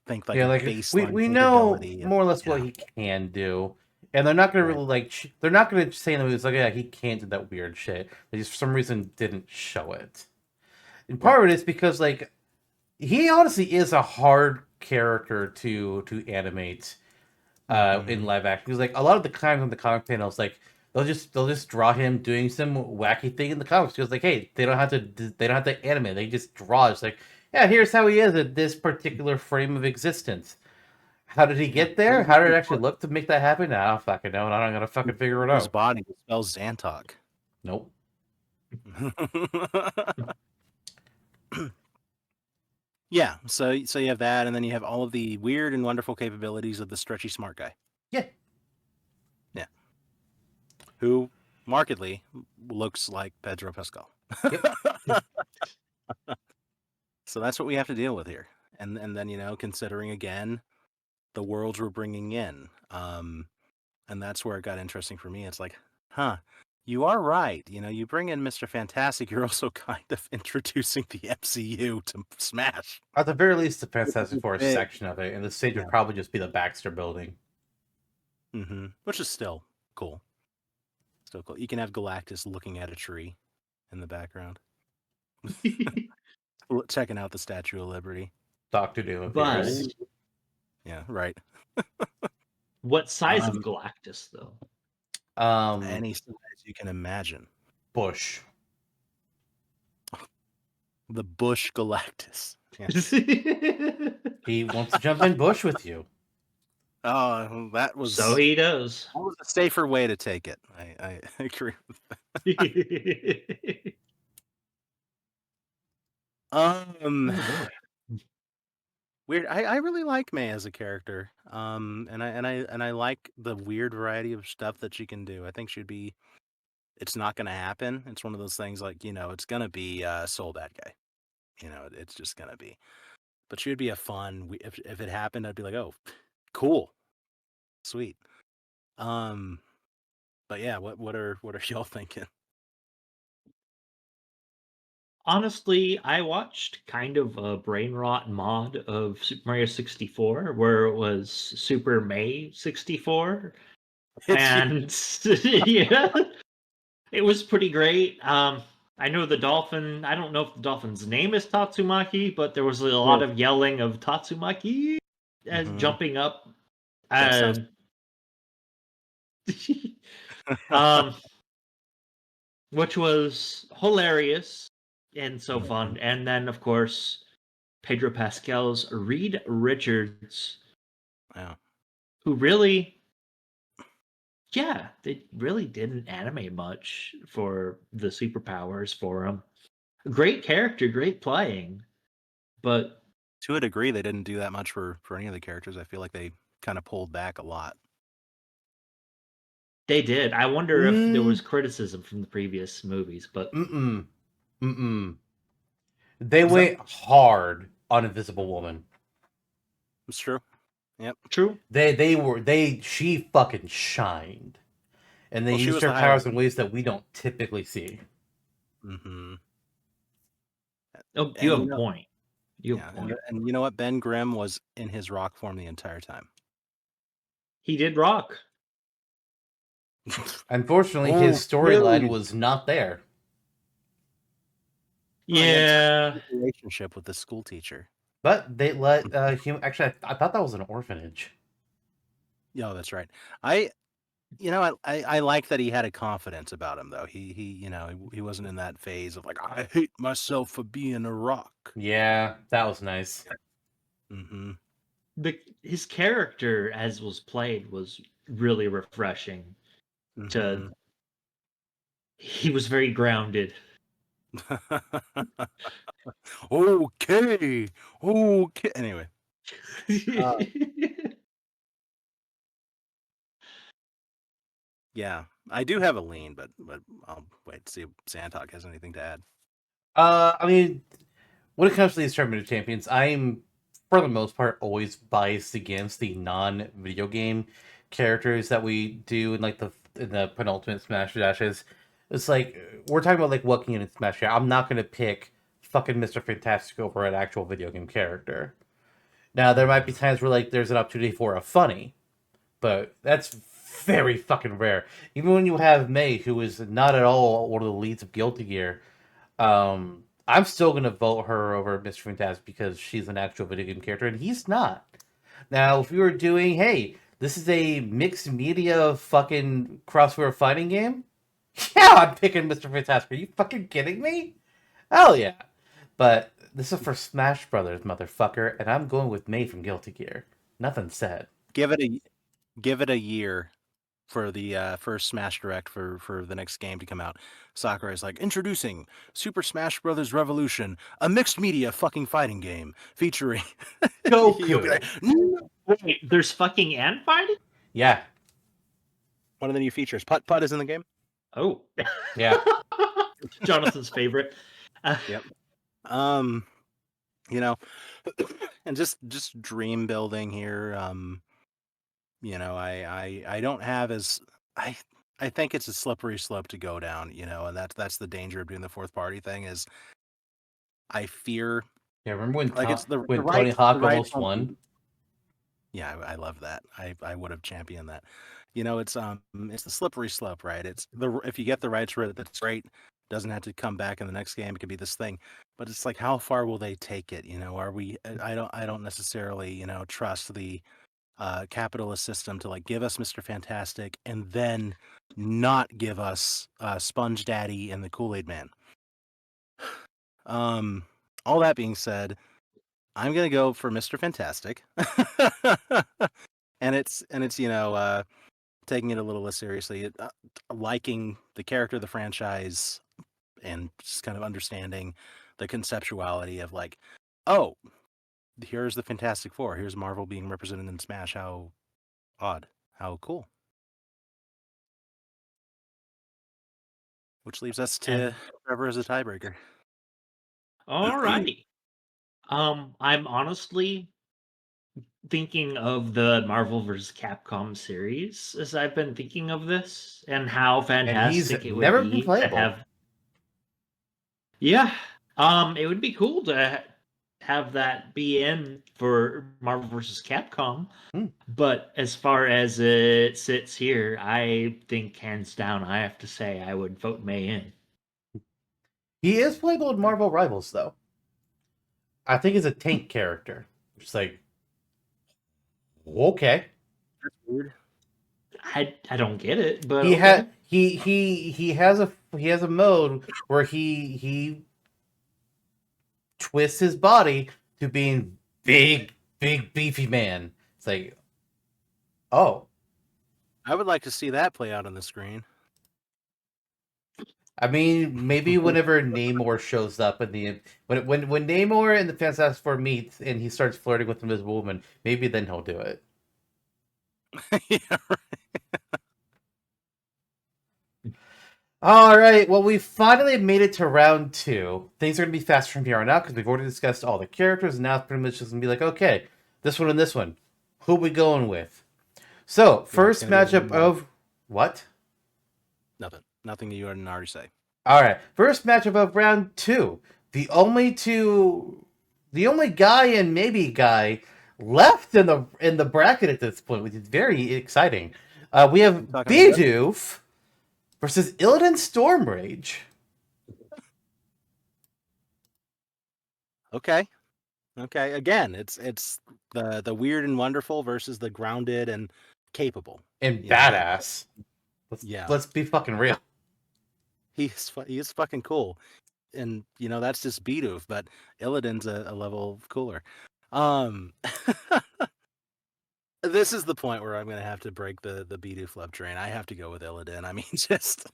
think like Yeah, a like baseline we know capability. more or less what he can do, and they're not gonna Right. really they're not gonna say in the movie it's like, yeah, he can't do that weird shit. They just for some reason didn't show it, and part of it is because like he honestly is a hard character to animate in live action. Because like a lot of the times on the comic panels, like they'll just draw him doing some wacky thing in the comics. Because like, hey, they don't have to animate. They just draw. It's like, yeah, here's how he is at this particular frame of existence. How did he get there? How did it actually look to make that happen? I don't fucking know, and I'm gonna fucking figure it His out. body spells Zantok. Nope. Yeah, so you have that, and then you have all of the weird and wonderful capabilities of the stretchy smart guy. Yeah. Who markedly looks like Pedro Pascal. Yep. So that's what we have to deal with here. And then, considering again the worlds we're bringing in, and that's where it got interesting for me. It's like, you are right. You bring in Mr. Fantastic, you're also kind of introducing the MCU to Smash. At the very least, the Fantastic Four big. section of it, and the stage would probably just be the Baxter Building. Which is still cool. Still cool. You can have Galactus looking at a tree in the background, checking out the Statue of Liberty. Doctor Doom But appears. Yeah, right. what size of Galactus, though? Any size you can imagine. Bush. The Bush Galactus. Yeah. He wants to jump in bush with you. Oh, that was So he does. That was a safer way to take it. I agree with that. Weird. I really like May as a character. And I like the weird variety of stuff that she can do. I think she'd be. It's not going to happen. It's one of those things like it's going to be Soul Bad Guy. It's just going to be. But she would be a fun. If it happened, I'd be like, oh, cool, sweet. But yeah, what are y'all thinking? Honestly, I watched kind of a brain rot mod of Super Mario 64 where it was Super May 64. And yeah, it was pretty great. I know the dolphin, I don't know if the dolphin's name is Tatsumaki, but there was a lot of yelling of Tatsumaki as jumping up. Which was hilarious and so fun. And then, of course, Pedro Pascal's Reed Richards, who really, they really didn't animate much for the superpowers for him. Great character, great playing, but to a degree, they didn't do that much for any of the characters. I feel like they kind of pulled back a lot. They did. I wonder if there was criticism from the previous movies, but They went hard on Invisible Woman. It's true. Yep. True. She fucking shined. And they used her powers in ways that we don't typically see. Oh, you have a point. And you know what? Ben Grimm was in his rock form the entire time. He did rock. Unfortunately, his storyline was not there. Yeah. Relationship with the school teacher. But they let human. Actually, I thought that was an orphanage. Yeah, that's right. I like that he had a confidence about him though. He wasn't in that phase of like I hate myself for being a rock. Yeah, that was nice. Mm-hmm. His character as was played was really refreshing. Mm-hmm. He was very grounded. Okay. Anyway, yeah, I do have a lean, but I'll wait to see if Zantok has anything to add. I mean, when it comes to these tournament of champions, I'm for the most part always biased against the non-video game characters that we do in like the penultimate Smash Dashes. It's like we're talking about like Wacky and Smash. I'm not gonna pick fucking Mr. Fantastic over an actual video game character. Now there might be times where like there's an opportunity for a funny, but that's very fucking rare. Even when you have May, who is not at all one of the leads of Guilty Gear, I'm still gonna vote her over Mr. Fantastic because she's an actual video game character and he's not. Now, if we were doing, hey, this is a mixed media fucking crossword fighting game, yeah, I'm picking Mr. Fantastic. Are you fucking kidding me? Hell yeah. But this is for Smash Brothers, motherfucker, and I'm going with May from Guilty Gear. Nothing said. Give it a year for the first Smash Direct for the next game to come out. Sakurai is like introducing Super Smash Brothers Revolution, a mixed media fucking fighting game featuring Goku. You'll be like, "No." Wait, there's fucking and fighting? Yeah. One of the new features. Putt-Putt is in the game. Oh. Yeah. Jonathan's favorite. Yep. And just dream building here. I don't have as I think it's a slippery slope to go down, and that's the danger of doing the fourth party thing is I fear Yeah, remember when like it's the when Tony right Hawk the right almost won? Yeah, I love that. I would have championed that. It's the slippery slope, right? It's if you get the rights for it, that's great. Doesn't have to come back in the next game. It could be this thing, but it's like how far will they take it? Are we? I don't necessarily trust the capitalist system to like give us Mr. Fantastic and then not give us Sponge Daddy and the Kool-Aid Man. All that being said, I'm gonna go for Mr. Fantastic. and it's taking it a little less seriously, liking the character of the franchise, and just kind of understanding the conceptuality of like, oh, here's the Fantastic Four, here's Marvel being represented in Smash. How odd, how cool. Which leaves us to Trevor as a tiebreaker. Alrighty. I'm honestly thinking of the Marvel vs. Capcom series as I've been thinking of this and how fantastic it would never been be to playable. have. Yeah. It would be cool to have that be in for Marvel vs. Capcom. But as far as it sits here, I think hands down, I have to say I would vote May in. He is playable in Marvel Rivals, though. I think he's a tank character. It's like, okay. That's weird. I don't get it, but He okay. had he has a mode where he twists his body to being big beefy man. It's like, oh, I would like to see that play out on the screen. I mean, maybe whenever Namor shows up in the when Namor and the Fantastic Four meet and he starts flirting with him as a woman, maybe then he'll do it. Yeah, right. All right, well, we finally made it to round 2. Things are going to be fast from here on out because we've already discussed all the characters, and now it's pretty much just going to be like, okay, this one and this one. Who we going with? So, first matchup of... What? Nothing you didn't already say. All right, first matchup of round 2. The only guy and maybe guy left in the bracket at this point, which is very exciting. We have Bidoof versus Illidan Stormrage. Okay. Okay, again, it's the weird and wonderful versus the grounded and capable. And You know, badass. Yeah. Let's be fucking real. he is fucking cool, and that's just Bidoof, but Illidan's a level cooler. This is the point where I'm gonna have to break the Bidoof love train. I have to go with Illidan. I mean, just.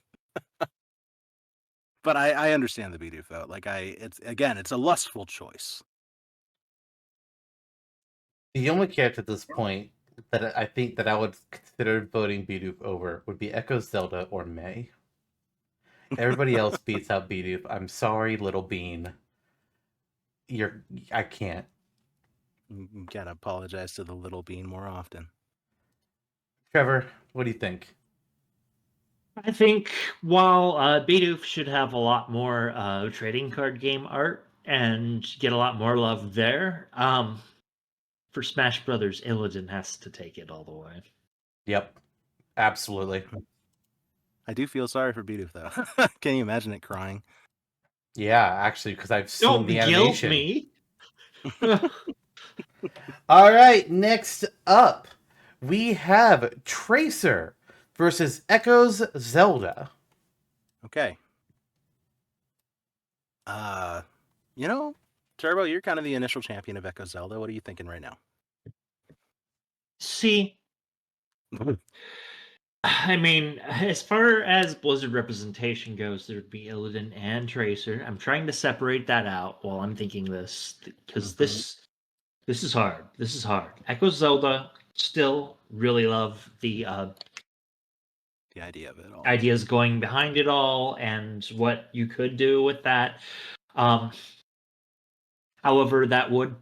But I understand the Bidoof though. Like it's a lustful choice. The only character at this point that I think that I would consider voting Bidoof over would be Echo Zelda or May. Everybody else beats out Bidoof. I'm sorry, Little Bean. I can't. You gotta apologize to the little bean more often. Trevor, what do you think? I think while Bidoof should have a lot more trading card game art and get a lot more love there, for Smash Brothers, Illidan has to take it all the way. Yep, absolutely. I do feel sorry for Bidoof though. Can you imagine it crying? Yeah, actually, because I've seen Don't the guilt animation. me. All right, next up, we have Tracer versus Echo's Zelda. Okay. Turbo, you're kind of the initial champion of Echo Zelda. What are you thinking right now? See, I mean, as far as Blizzard representation goes, there'd be Illidan and Tracer. I'm trying to separate that out while I'm thinking this, because this is hard. This is hard. Echo Zelda, still really love the idea of it all. ideas going behind it all and what you could do with that. However, that would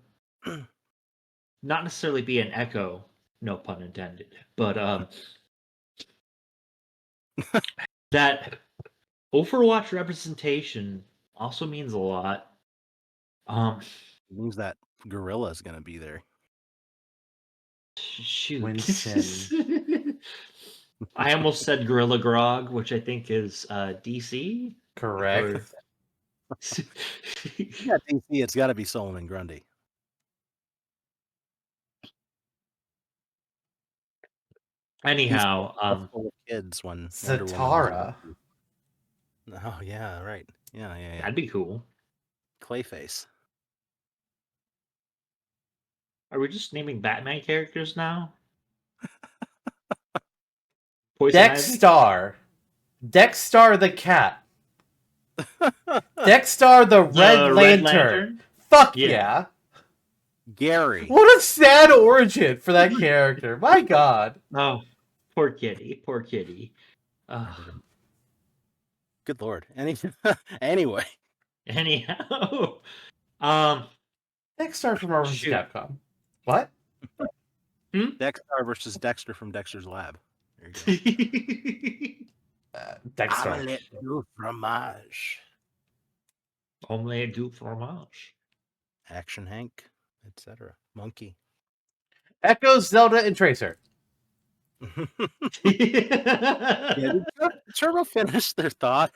not necessarily be an Echo, no pun intended, but that Overwatch representation also means a lot. It means that Gorilla is going to be there. Shoot. Winston. I almost said Gorilla Grog, which I think is DC. Correct. Yeah, DC, it's got to be Solomon Grundy. Anyhow, full of kids when Zatara. Oh yeah, right. Yeah. That'd be cool. Clayface. Are we just naming Batman characters now? Dexstar. Dexstar the cat. Dexstar the Red Lantern. Fuck yeah. Gary. What a sad origin for that character. My God. Oh, poor kitty. Poor kitty. Good Lord. Anyway. Anyhow. Dexstar from Marvel vs. Capcom. What? Dexstar versus Dexter from Dexter's Lab. There you go. Dexstar. Omelette du fromage. Omelette du fromage. Action Hank, etc. Monkey. Echo, Zelda, and Tracer. Did Turbo finish their thought?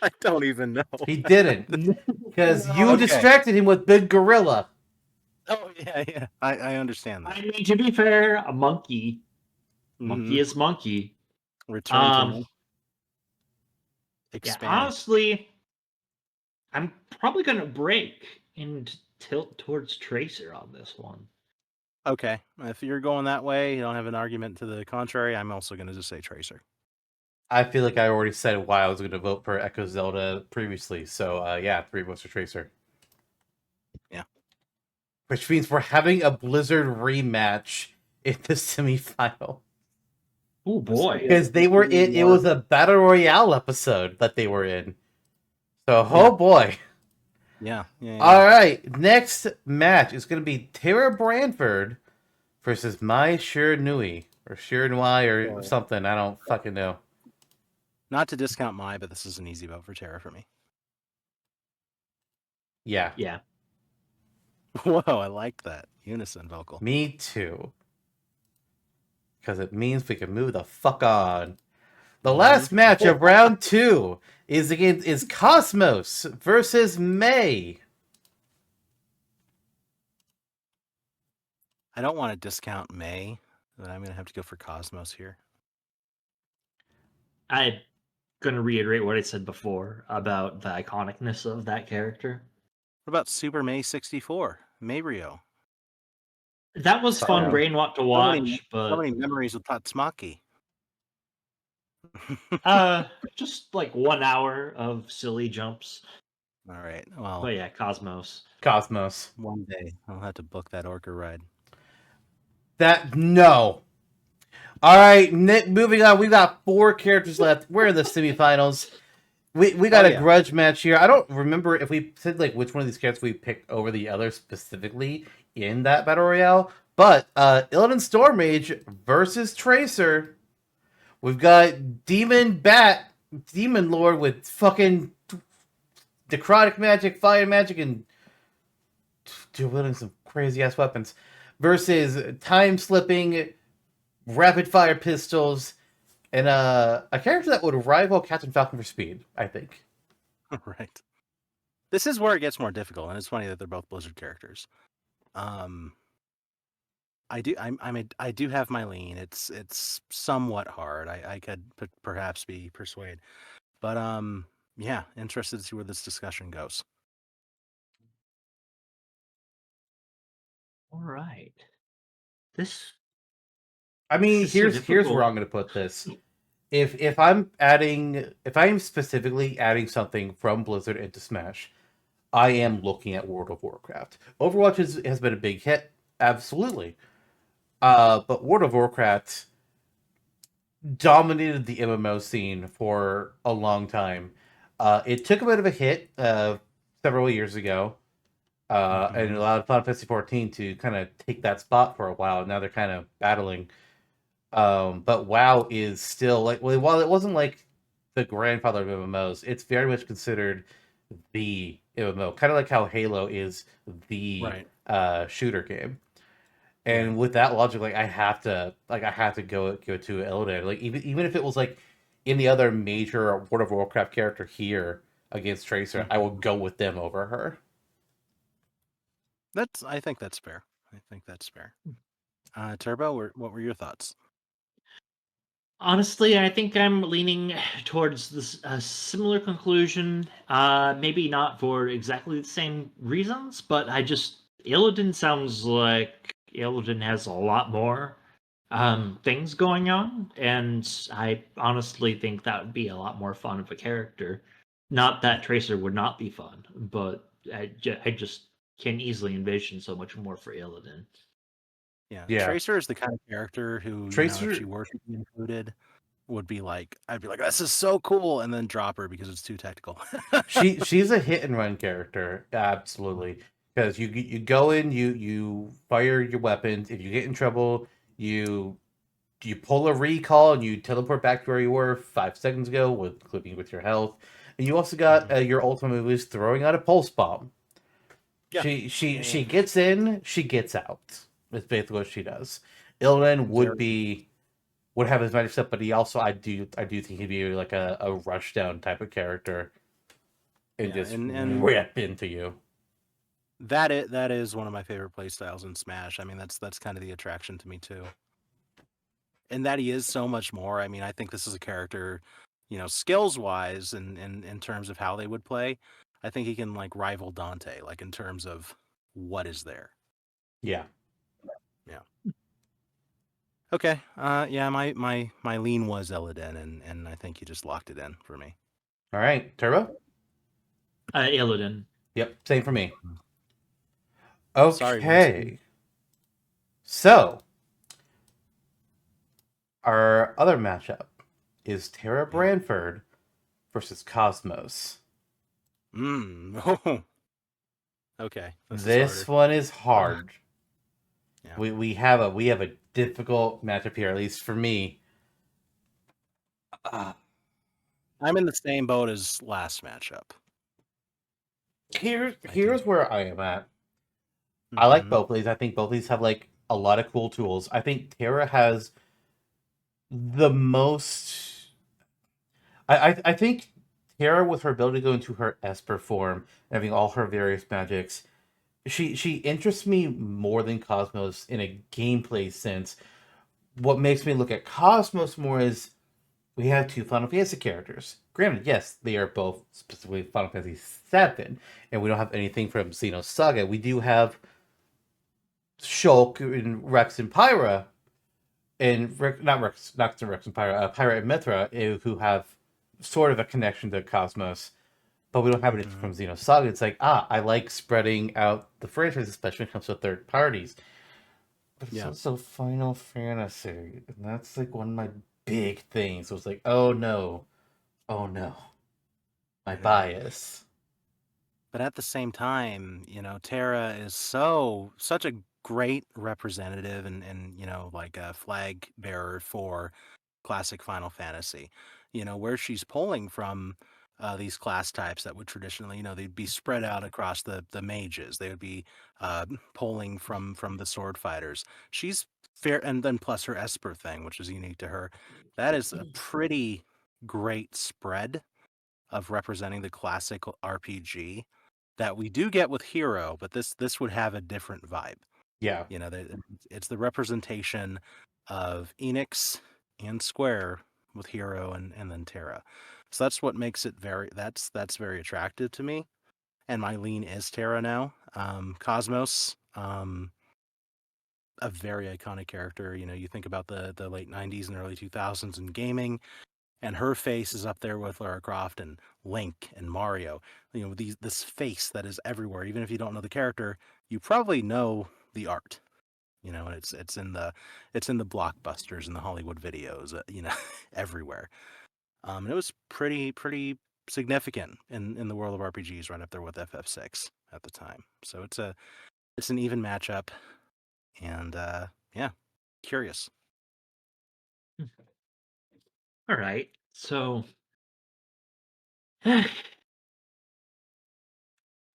I don't even know. He didn't. Because you distracted him with Big Gorilla. Oh, yeah. I understand that. I mean, to be fair, a monkey. Monkey is monkey. Return to expand. Yeah, honestly, I'm probably going to break and tilt towards Tracer on this one. Okay. If you're going that way, you don't have an argument to the contrary, I'm also going to just say Tracer. I feel like I already said why I was going to vote for Echo Zelda previously. So, 3 votes for Tracer. Yeah. Which means we're having a Blizzard rematch in the semifinal. Oh, boy. Because they were in, it was a Battle Royale episode that they were in. So, boy. Yeah. All right, next match is going to be Tara Branford versus Mai Shiranui or Shiranui or something. I don't fucking know. Not to discount Mai, but this is an easy vote for Tara for me. Yeah. Whoa, I like that unison vocal. Me too. Because it means we can move the fuck on. The last match of round 2 is KOS-MOS versus May. I don't want to discount May, but I'm gonna have to go for KOS-MOS here. I'm going to reiterate what I said before about the iconicness of that character. What about Super May 64? Mayrio. That was fun Yeah. brainwalk to watch, So but many memories with Tatsumaki. just like 1 hour of silly jumps. All right. Well, But yeah, KOS-MOS. KOS-MOS. one day I'll have to book that Orca ride. No. All right, Nick. Moving on. We've got 4 characters left. We're in the semifinals. We got a grudge match here. I don't remember if we said like which one of these characters we picked over the other specifically in that battle royale. But Illidan Stormage versus Tracer. We've got Demon Lord with fucking necrotic magic, fire magic, and wielding some crazy ass weapons. Versus time slipping, rapid fire pistols, and a character that would rival Captain Falcon for speed, I think. Right. This is where it gets more difficult, and it's funny that they're both Blizzard characters. I do have my lean. It's somewhat hard. I could perhaps be persuaded, but yeah, interested to see where this discussion goes. All right. This I mean, is so here's where difficult. I'm going to put this. If I'm specifically adding something from Blizzard into Smash, I am looking at World of Warcraft. Overwatch has been a big hit, absolutely. But World of Warcraft dominated the MMO scene for a long time. It took a bit of a hit several years ago, and it allowed Final Fantasy 14 to kind of take that spot for a while. Now they're kind of battling. But WoW is still like, well, while it wasn't like the grandfather of MMOs, it's very much considered the MMO, kind of like how Halo is the shooter game. And with that logic, like I have to go to Illidan. Like even if it was like any other major World of Warcraft character here against Tracer, I will go with them over her. I think that's fair. Turbo, what were your thoughts? Honestly, I think I'm leaning towards this similar conclusion. Maybe not for exactly the same reasons, but Illidan sounds like Illidan has a lot more things going on, and I honestly think that would be a lot more fun of a character. Not that Tracer would not be fun, but I just can easily envision so much more for Illidan. Yeah. Tracer is the kind of character who, if she were to be included, would be like, I'd be like, this is so cool, and then drop her because it's too technical. She's a hit and run character, absolutely. Because you go in, you fire your weapons. If you get in trouble, you pull a recall and you teleport back to where you were 5 seconds ago, including with your health. And you also got your ultimate move is throwing out a pulse bomb. Yeah. She gets in, she gets out. That's basically what she does. Illidan would have his magic stuff, but he also I do think he'd be like a rush down type of character and just rip into you. That is one of my favorite playstyles in Smash. I mean, that's kind of the attraction to me too. And that he is so much more. I mean, I think this is a character, skills wise and in terms of how they would play, I think he can like rival Dante, like in terms of what is there. Yeah. Okay. My lean was Illidan, and I think you just locked it in for me. All right, Turbo. Illidan. Yep, same for me. Okay. So our other matchup is Tara Branford versus KOS-MOS. Okay. This one is hard. Yeah. We have a difficult matchup here, at least for me. I'm in the same boat as last matchup. Here's where I am at. I like both of these. I think both of these have like a lot of cool tools. I think Tara has the most. I think Tara, with her ability to go into her Esper form, having all her various magics, she interests me more than Cosmos in a gameplay sense. What makes me look at Cosmos more is we have two Final Fantasy characters. Granted, yes, they are both specifically Final Fantasy VII, and we don't have anything from Xenosaga. Saga. We do have Shulk and Rex and Pyra, and not Rex and Pyra, Pyra and Mithra, who have sort of a connection to Cosmos, but we don't have anything from Xenosaga. It's like, I like spreading out the franchise, especially when it comes to third parties. But it's also Final Fantasy, and that's like one of my big things. So it's like, oh no, my bias. But at the same time, Terra is such a great representative and like a flag bearer for classic Final Fantasy. Where she's pulling from these class types that would traditionally, they'd be spread out across the mages. They would be pulling from the sword fighters. She's fair, and then plus her Esper thing, which is unique to her. That is a pretty great spread of representing the classic RPG that we do get with Hero, but this would have a different vibe. Yeah. It's the representation of Enix and Square with Hero and then Terra. So that's what makes it that's very attractive to me. And my lean is Terra now. Cosmos, a very iconic character. You think about the late 90s and early 2000s in gaming, and her face is up there with Lara Croft and Link and Mario. This face that is everywhere. Even if you don't know the character, you probably know the art. And it's in the blockbusters and the Hollywood videos. Everywhere. And it was pretty significant in the world of RPGs, right up there with FF6 at the time. So it's an even matchup, and curious. All right. So, yeah,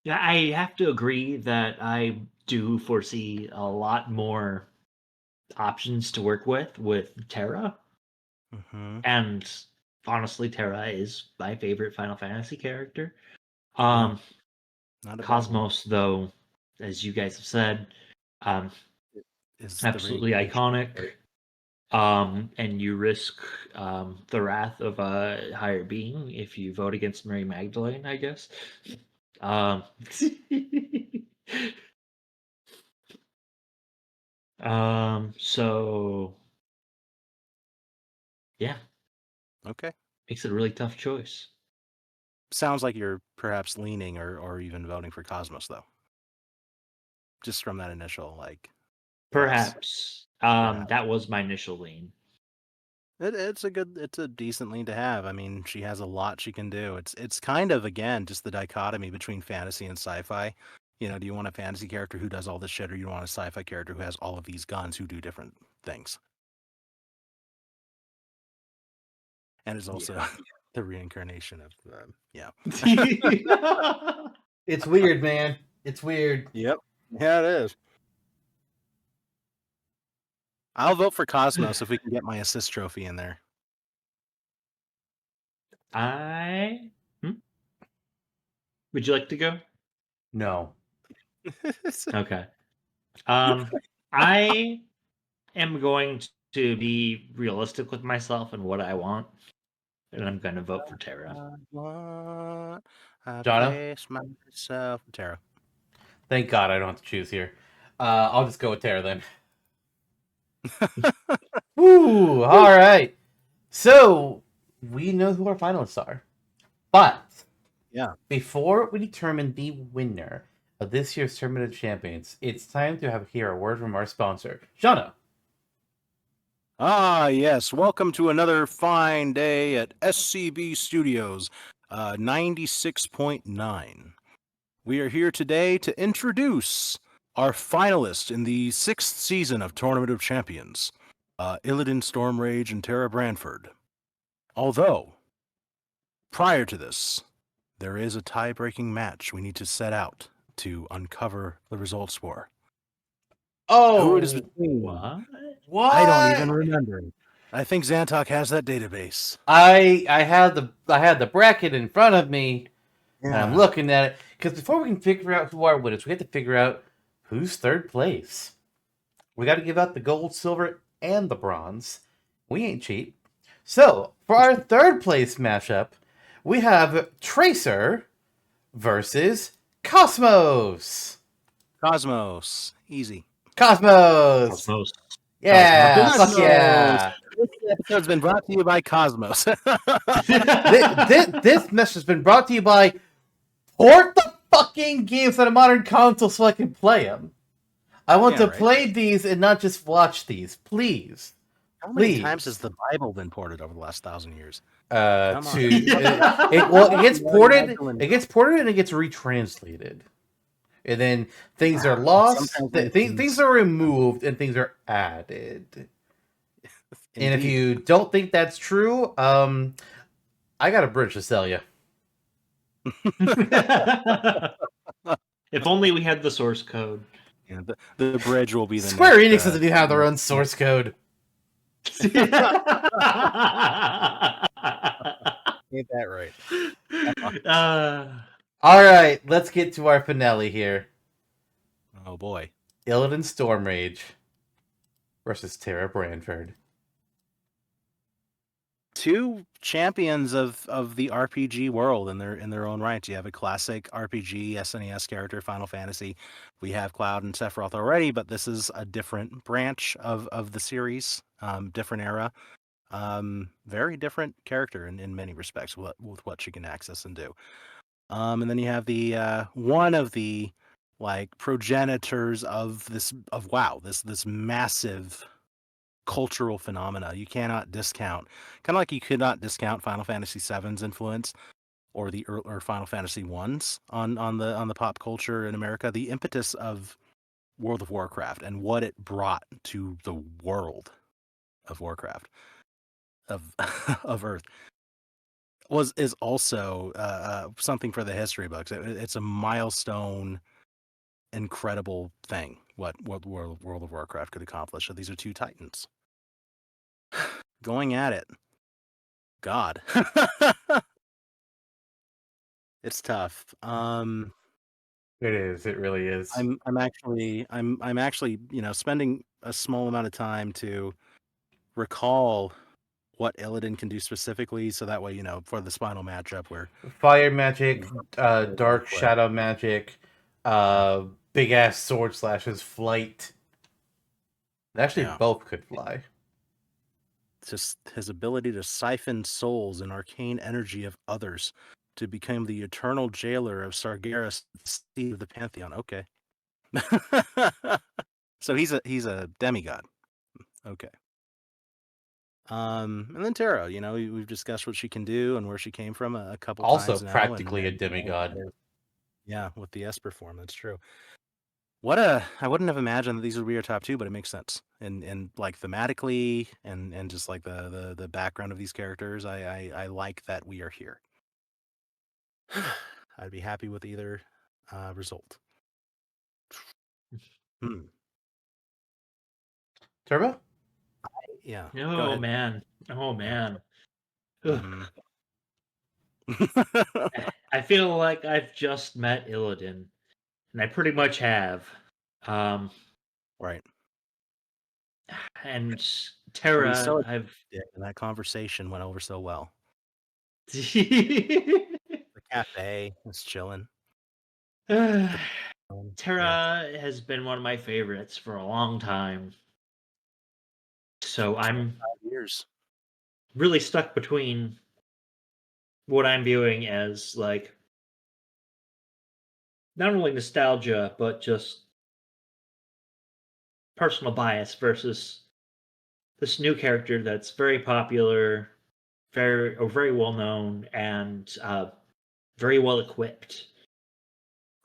I have to agree that I do foresee a lot more options to work with Terra. Mm-hmm. And honestly, Terra is my favorite Final Fantasy character. Not a Cosmos, though, as you guys have said, is absolutely iconic. And you risk the wrath of a higher being if you vote against Mary Magdalene, I guess. So yeah. Okay. Makes it a really tough choice. Sounds like you're perhaps leaning or even voting for Cosmos, though. Just from that initial Perhaps. That was my initial lean. It's a decent lean to have. I mean, she has a lot she can do. It's kind of, again, just the dichotomy between fantasy and sci-fi. Do you want a fantasy character who does all this shit, or you want a sci-fi character who has all of these guns who do different things? And is also the reincarnation of It's weird, man. It's weird. Yep. Yeah, it is. I'll vote for Cosmos if we can get my assist trophy in there. Would you like to go? No. Okay. I am going to be realistic with myself and what I want, and I'm going to vote for Terra. Jonno? Myself, Terra. Thank God I don't have to choose here. I'll just go with Terra then. Woo! All right. So we know who our finalists are, but before we determine the winner of this year's Tournament of Champions, it's time to hear a word from our sponsor, Jonno. Ah, yes. Welcome to another fine day at SCB Studios, 96.9. We are here today to introduce our finalists in the 6th season of Tournament of Champions, Illidan Stormrage and Terra Branford. Although, prior to this, there is a tie-breaking match we need to set out to uncover the results for. Oh, who it is between? What? I don't even remember. I think Zantok has that database. I had the bracket in front of me, And I'm looking at it because before we can figure out who our winners, we have to figure out who's third place. We got to give out the gold, silver, and the bronze. We ain't cheap. So for our third place matchup, we have Tracer versus KOS-MOS. KOS-MOS, easy. KOS-MOS. Cosmos. Yeah, Cosmos. fuck yeah. This episode's been brought to you by KOS-MOS. This message has been brought to you by port the fucking games on a modern console so I can play them. I want to play these and not just watch these, please. How many times has the Bible been ported over the last 1,000 years? It gets ported. It gets ported and it gets retranslated, and then things are lost. Things are removed and things are added. And if you don't think that's true, I got a bridge to sell you. If only we had the source code. Yeah, the bridge will be the Square Enix doesn't even have their own source code. Ain't that right? All right, let's get to our finale here. Oh boy. Illidan Stormrage versus Tara Branford. Two champions of the RPG world in their own right. You have a classic RPG SNES character, Final Fantasy. We have Cloud and Sephiroth already, but this is a different branch of the series, different era, very different character in many respects with what she can access and do. And then you have the one of the like progenitors of this massive cultural phenomena. You cannot discount, kind of like you could not discount Final Fantasy VII's influence or Final Fantasy I's on the pop culture in America. The impetus of World of Warcraft and what it brought to the world of Warcraft of Earth is also something for the history books. It's a milestone, incredible thing what World of Warcraft could accomplish. So these are two titans going at it. God. It's tough. It is. It really is. I'm actually spending a small amount of time to recall what Illidan can do specifically, so that way for the final matchup where fire magic, dark shadow magic, big ass sword slashes, flight. Actually, both could fly. Just his ability to siphon souls and arcane energy of others to become the eternal jailer of Sargeras, seed of the Pantheon. Okay. So he's a demigod. Okay. And then Tara, we've discussed what she can do and where she came from a couple times now. Also practically a demigod. Yeah, with the Esper form, that's true. I wouldn't have imagined that these would be our top two, but it makes sense. And like thematically and just like the background of these characters, I like that we are here. I'd be happy with either result. Turbo? Yeah. Oh man. Mm-hmm. I feel like I've just met Illidan, and I pretty much have. Right. And Tara, and that conversation went over so well. The cafe was chilling. Tara has been one of my favorites for a long time. So I'm 5 years. Really stuck between what I'm viewing as like not only nostalgia, but just personal bias versus this new character that's very popular, very well known, and very well equipped.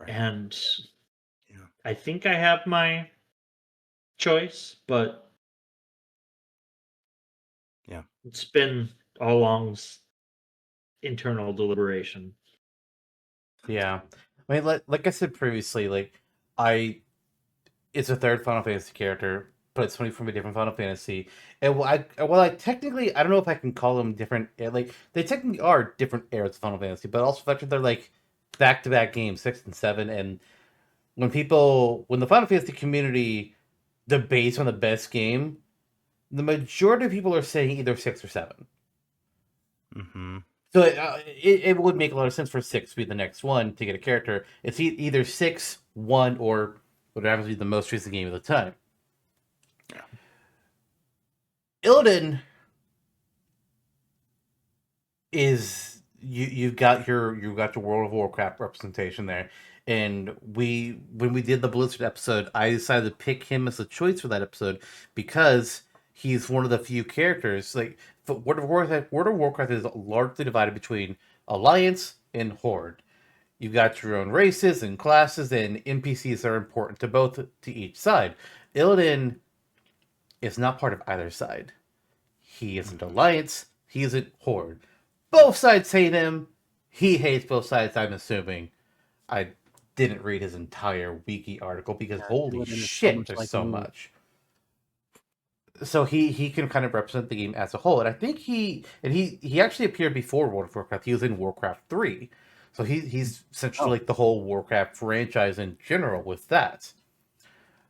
Right. And I think I have my choice, but it's been a long internal deliberation. Yeah, I mean, like I said previously, it's a third Final Fantasy character, but it's coming from a different Final Fantasy. And I technically, I don't know if I can call them different. Like they technically are different eras of Final Fantasy, but also the fact that they're like back-to-back games, 6 and 7, and when the Final Fantasy community debates on the best game, the majority of people are saying either 6 or 7. Mm-hmm. So it would make a lot of sense for 6 to be the next one to get a character. It's either 6, 1, or whatever happens to be the most recent game of the time. Yeah. Illidan is you've got your World of Warcraft representation there, and when we did the Blizzard episode, I decided to pick him as a choice for that episode because he's one of the few characters. Like World of Warcraft is largely divided between Alliance and Horde. You've got your own races and classes, and NPCs are important to both to each side. Illidan is not part of either side. He isn't Alliance. He isn't Horde. Both sides hate him. He hates both sides, I'm assuming. I didn't read his entire wiki article because holy shit, there's so much. So he can kind of represent the game as a whole. And I think he actually appeared before World of Warcraft. He was in Warcraft 3. So he's essentially like the whole Warcraft franchise in general with that.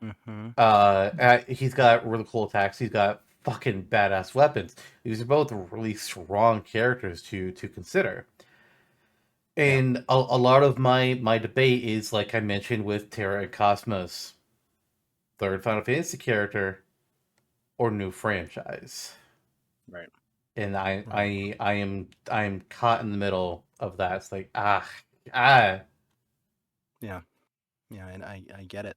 Mm-hmm. He's got really cool attacks. He's got fucking badass weapons. These are both really strong characters to consider. And a lot of my debate is, like I mentioned, with Terra and KOS-MOS. Third Final Fantasy character or new franchise. Right. And I am caught in the middle of that. It's like Yeah. Yeah, and I get it.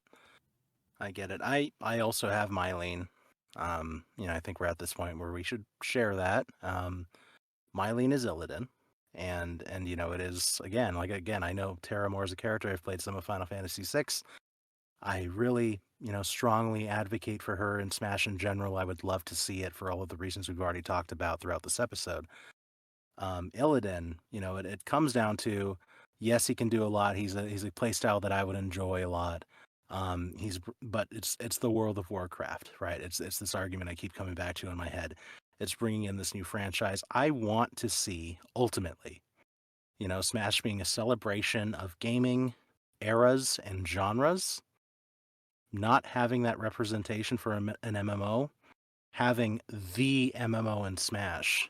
I get it. I also have Mylene. I think we're at this point where we should share that. Mylene is Illidan, and it is again. I know Terra more as a character. I've played some of Final Fantasy VI. I really, strongly advocate for her in Smash in general. I would love to see it for all of the reasons we've already talked about throughout this episode. Illidan, it comes down to, yes, he can do a lot. He's a play style that I would enjoy a lot. But it's the World of Warcraft, right? It's this argument I keep coming back to in my head. It's bringing in this new franchise. I want to see ultimately, Smash being a celebration of gaming eras and genres. Not having that representation for an MMO, having the MMO in Smash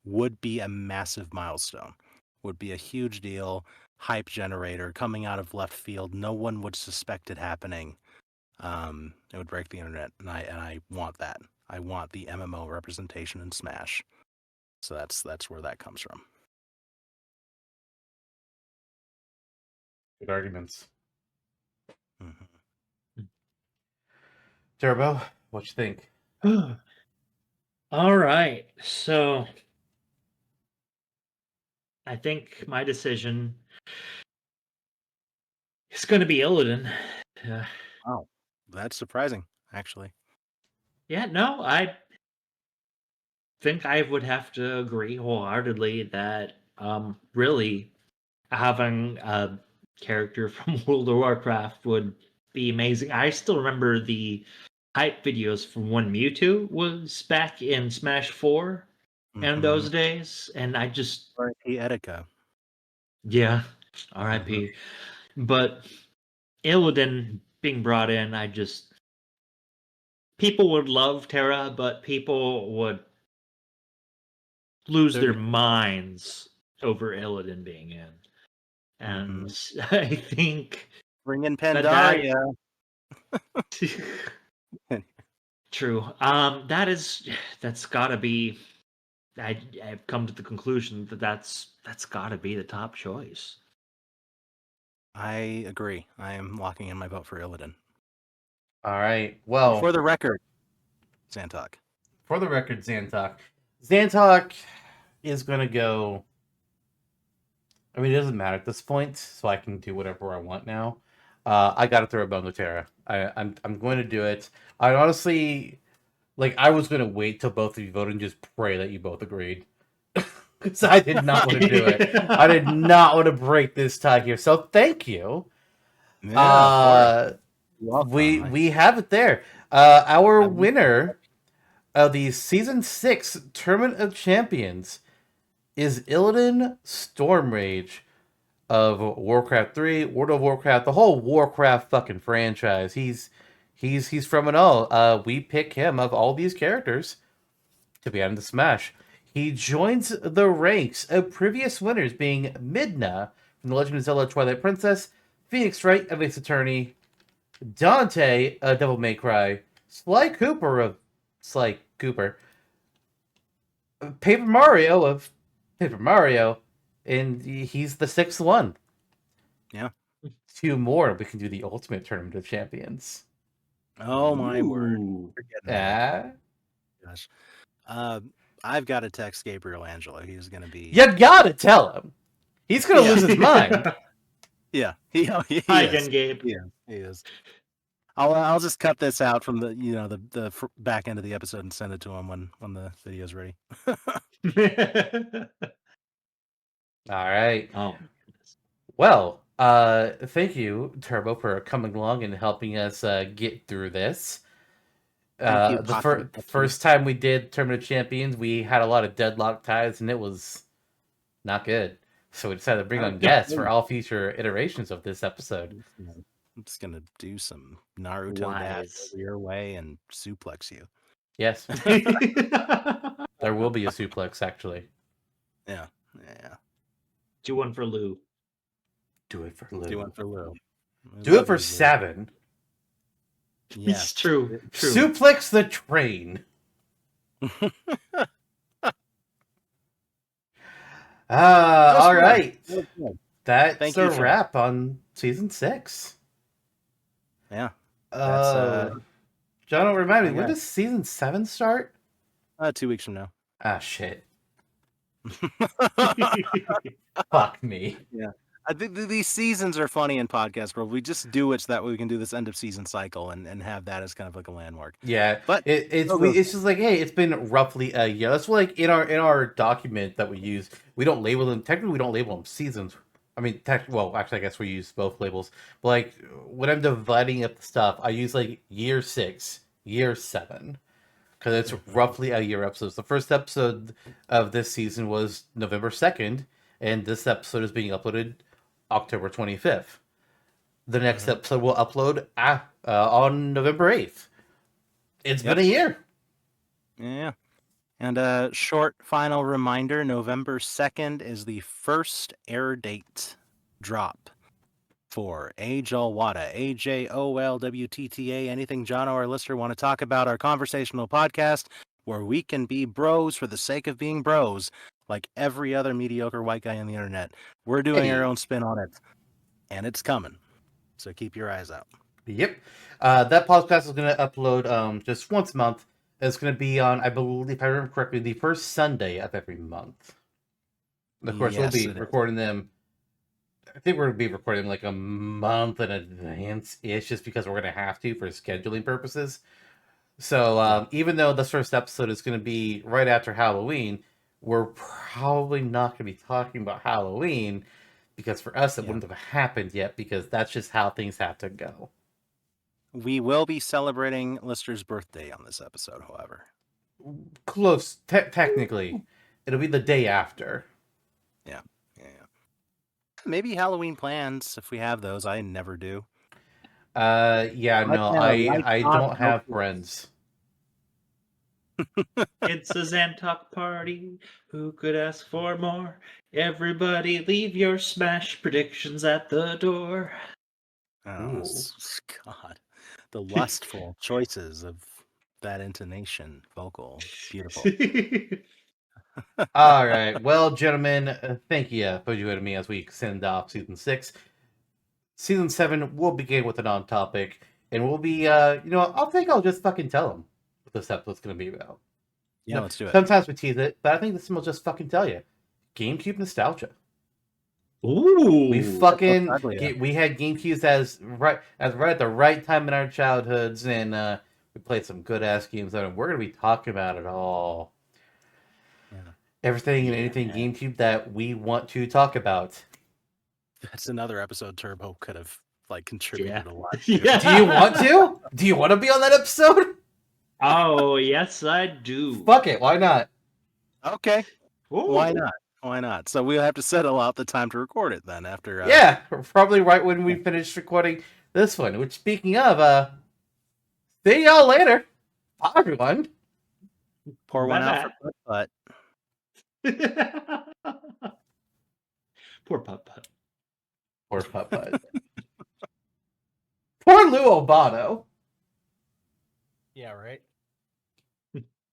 would be a massive milestone, would be a huge deal, hype generator coming out of left field. No one would suspect it happening. It would break the internet, and I want that. I want the MMO representation in Smash. So that's where that comes from. good arguments. Mm-hmm. Turbo, what you think? All right, so I think my decision is going to be Illidan. Oh, that's surprising, actually. Yeah, no, I think I would have to agree wholeheartedly that really having a character from World of Warcraft would be amazing. I still remember the hype videos from when Mewtwo was back in Smash 4 and those days, and I just... R.I.P. Etika. Yeah, R.I.P. But Illidan being brought in, people would love Terra, but people would lose their minds over Illidan being in. And I think... Bring in Pandaria. True. That's gotta be... I've come to the conclusion that that's gotta be the top choice. I agree. I am locking in my vote for Illidan. All right. Well, for the record, Zantok. For the record, Zantok. Zantok is going to go... I mean, it doesn't matter at this point, so I can do whatever I want now. I got to throw a bone to Terra. I'm going to do it. I honestly... I was going to wait till both of you voted and just pray that you both agreed. Because I did not want to do it. I did not want to break this tie here. So thank you. Yeah, we have it there. Our winner of the Season 6 Tournament of Champions is Illidan Stormrage. of Warcraft 3, World of Warcraft, the whole Warcraft fucking franchise. He's from it all. We pick him of all these characters to be on the Smash. He joins the ranks of previous winners being Midna from The Legend of Zelda Twilight Princess, Phoenix Wright of Ace Attorney, Dante of Devil May Cry, Sly Cooper of Sly Cooper, Paper Mario of Paper Mario, and he's the sixth one. Yeah. 2 more, we can do the Ultimate Tournament of Champions. Oh my word! Ooh. Forgetting that. Ah, Gosh. I've got to text Gabriel Angelo. He's going to be. you gotta tell him. He's gonna Yeah. lose his mind. Yeah. He Hi is. again, Gabe. Yeah, he is. I'll just cut this out from the back end of the episode and send it to him when the video's ready. All right. Oh. Well, thank you, Turbo, for coming along and helping us get through this. Thank you, The Pocket. first time we did Tournament of Champions, we had a lot of deadlock ties, and it was not good. So we decided to bring on guests for all future iterations of this episode. I'm just gonna do some Naruto dash Wise. over your way and suplex you. Yes, there will be a suplex, actually. Yeah. Do one for Lou. Do it for Lou. Do one for Lou. Do it for Savin. Yeah. It's true. True. Suplex the train. All right. That's Thank a you for- wrap on season 6. Yeah. Jonno, remind me, Okay. when does season 7 start? 2 weeks from now. Ah, shit. Fuck me. I think these seasons are funny in podcast world. We just do it so that way we can do this end of season cycle and have that as kind of like a landmark. Yeah, But it's just like, hey, it's been roughly a year. That's like in our document that we use. We don't label them. Technically, we don't label them seasons. I mean, well, actually, I guess we use both labels. But like when I'm dividing up the stuff, I use like year 6, year 7, because it's roughly a year episodes. The first episode of this season was November 2nd, and this episode is being uploaded October 25th. The next episode will upload on November 8th. It's been a year. Yeah. And a short final reminder, November 2nd is the first air date drop for AJOLWATA, AJOLWTTA, anything Jonno or Lister want to talk about, our conversational podcast where we can be bros for the sake of being bros, like every other mediocre white guy on the internet. We're doing our own spin on it, and it's coming. So keep your eyes out. Yep. That podcast is going to upload just once a month. It's going to be on, I believe, if I remember correctly, the first Sunday of every month. Of course, Yes, we'll be it is. recording them. I think we're going to be recording like a month in advance. It's just because we're going to have to for scheduling purposes. So even though this first episode is going to be right after Halloween, we're probably not going to be talking about Halloween because for us it wouldn't have happened yet because that's just how things have to go. We will be celebrating Lister's birthday on this episode, however. Close, technically. It'll be the day after. Yeah. Maybe Halloween plans, if we have those. I never do. Yeah, no, I don't have friends. It's a Zantok party. Who could ask for more? Everybody leave your Smash predictions at the door. Oh, God. The lustful choices of that intonation vocal. Beautiful. All right. Well, gentlemen, thank you for joining me as we send off season 6. Season 7 will begin with an on topic, and we'll be, I'll just fucking tell them what this episode's going to be about. Yeah, let's do it. Sometimes we tease it, but I think this one will just fucking tell you. GameCube nostalgia. Ooh. We fucking ugly, we had GameCubes as right at the right time in our childhoods, and we played some good ass games on it. We're gonna be talking about it all. Yeah. Everything and anything GameCube that we want to talk about. That's another episode Turbo could have contributed a lot. Yeah. Do you want to? Do you want to be on that episode? Oh, yes, I do. Fuck it, why not? Okay. Ooh. Why not? Why not? So we'll have to settle out the time to record it then after. Yeah, probably right when we finish recording this one. Which, speaking of, see y'all later. Bye, everyone. Pour one out for Bye-bye. Putt-Putt. Poor Putt-Putt. Poor Putt-Putt. Poor Lou Albano. Yeah, right.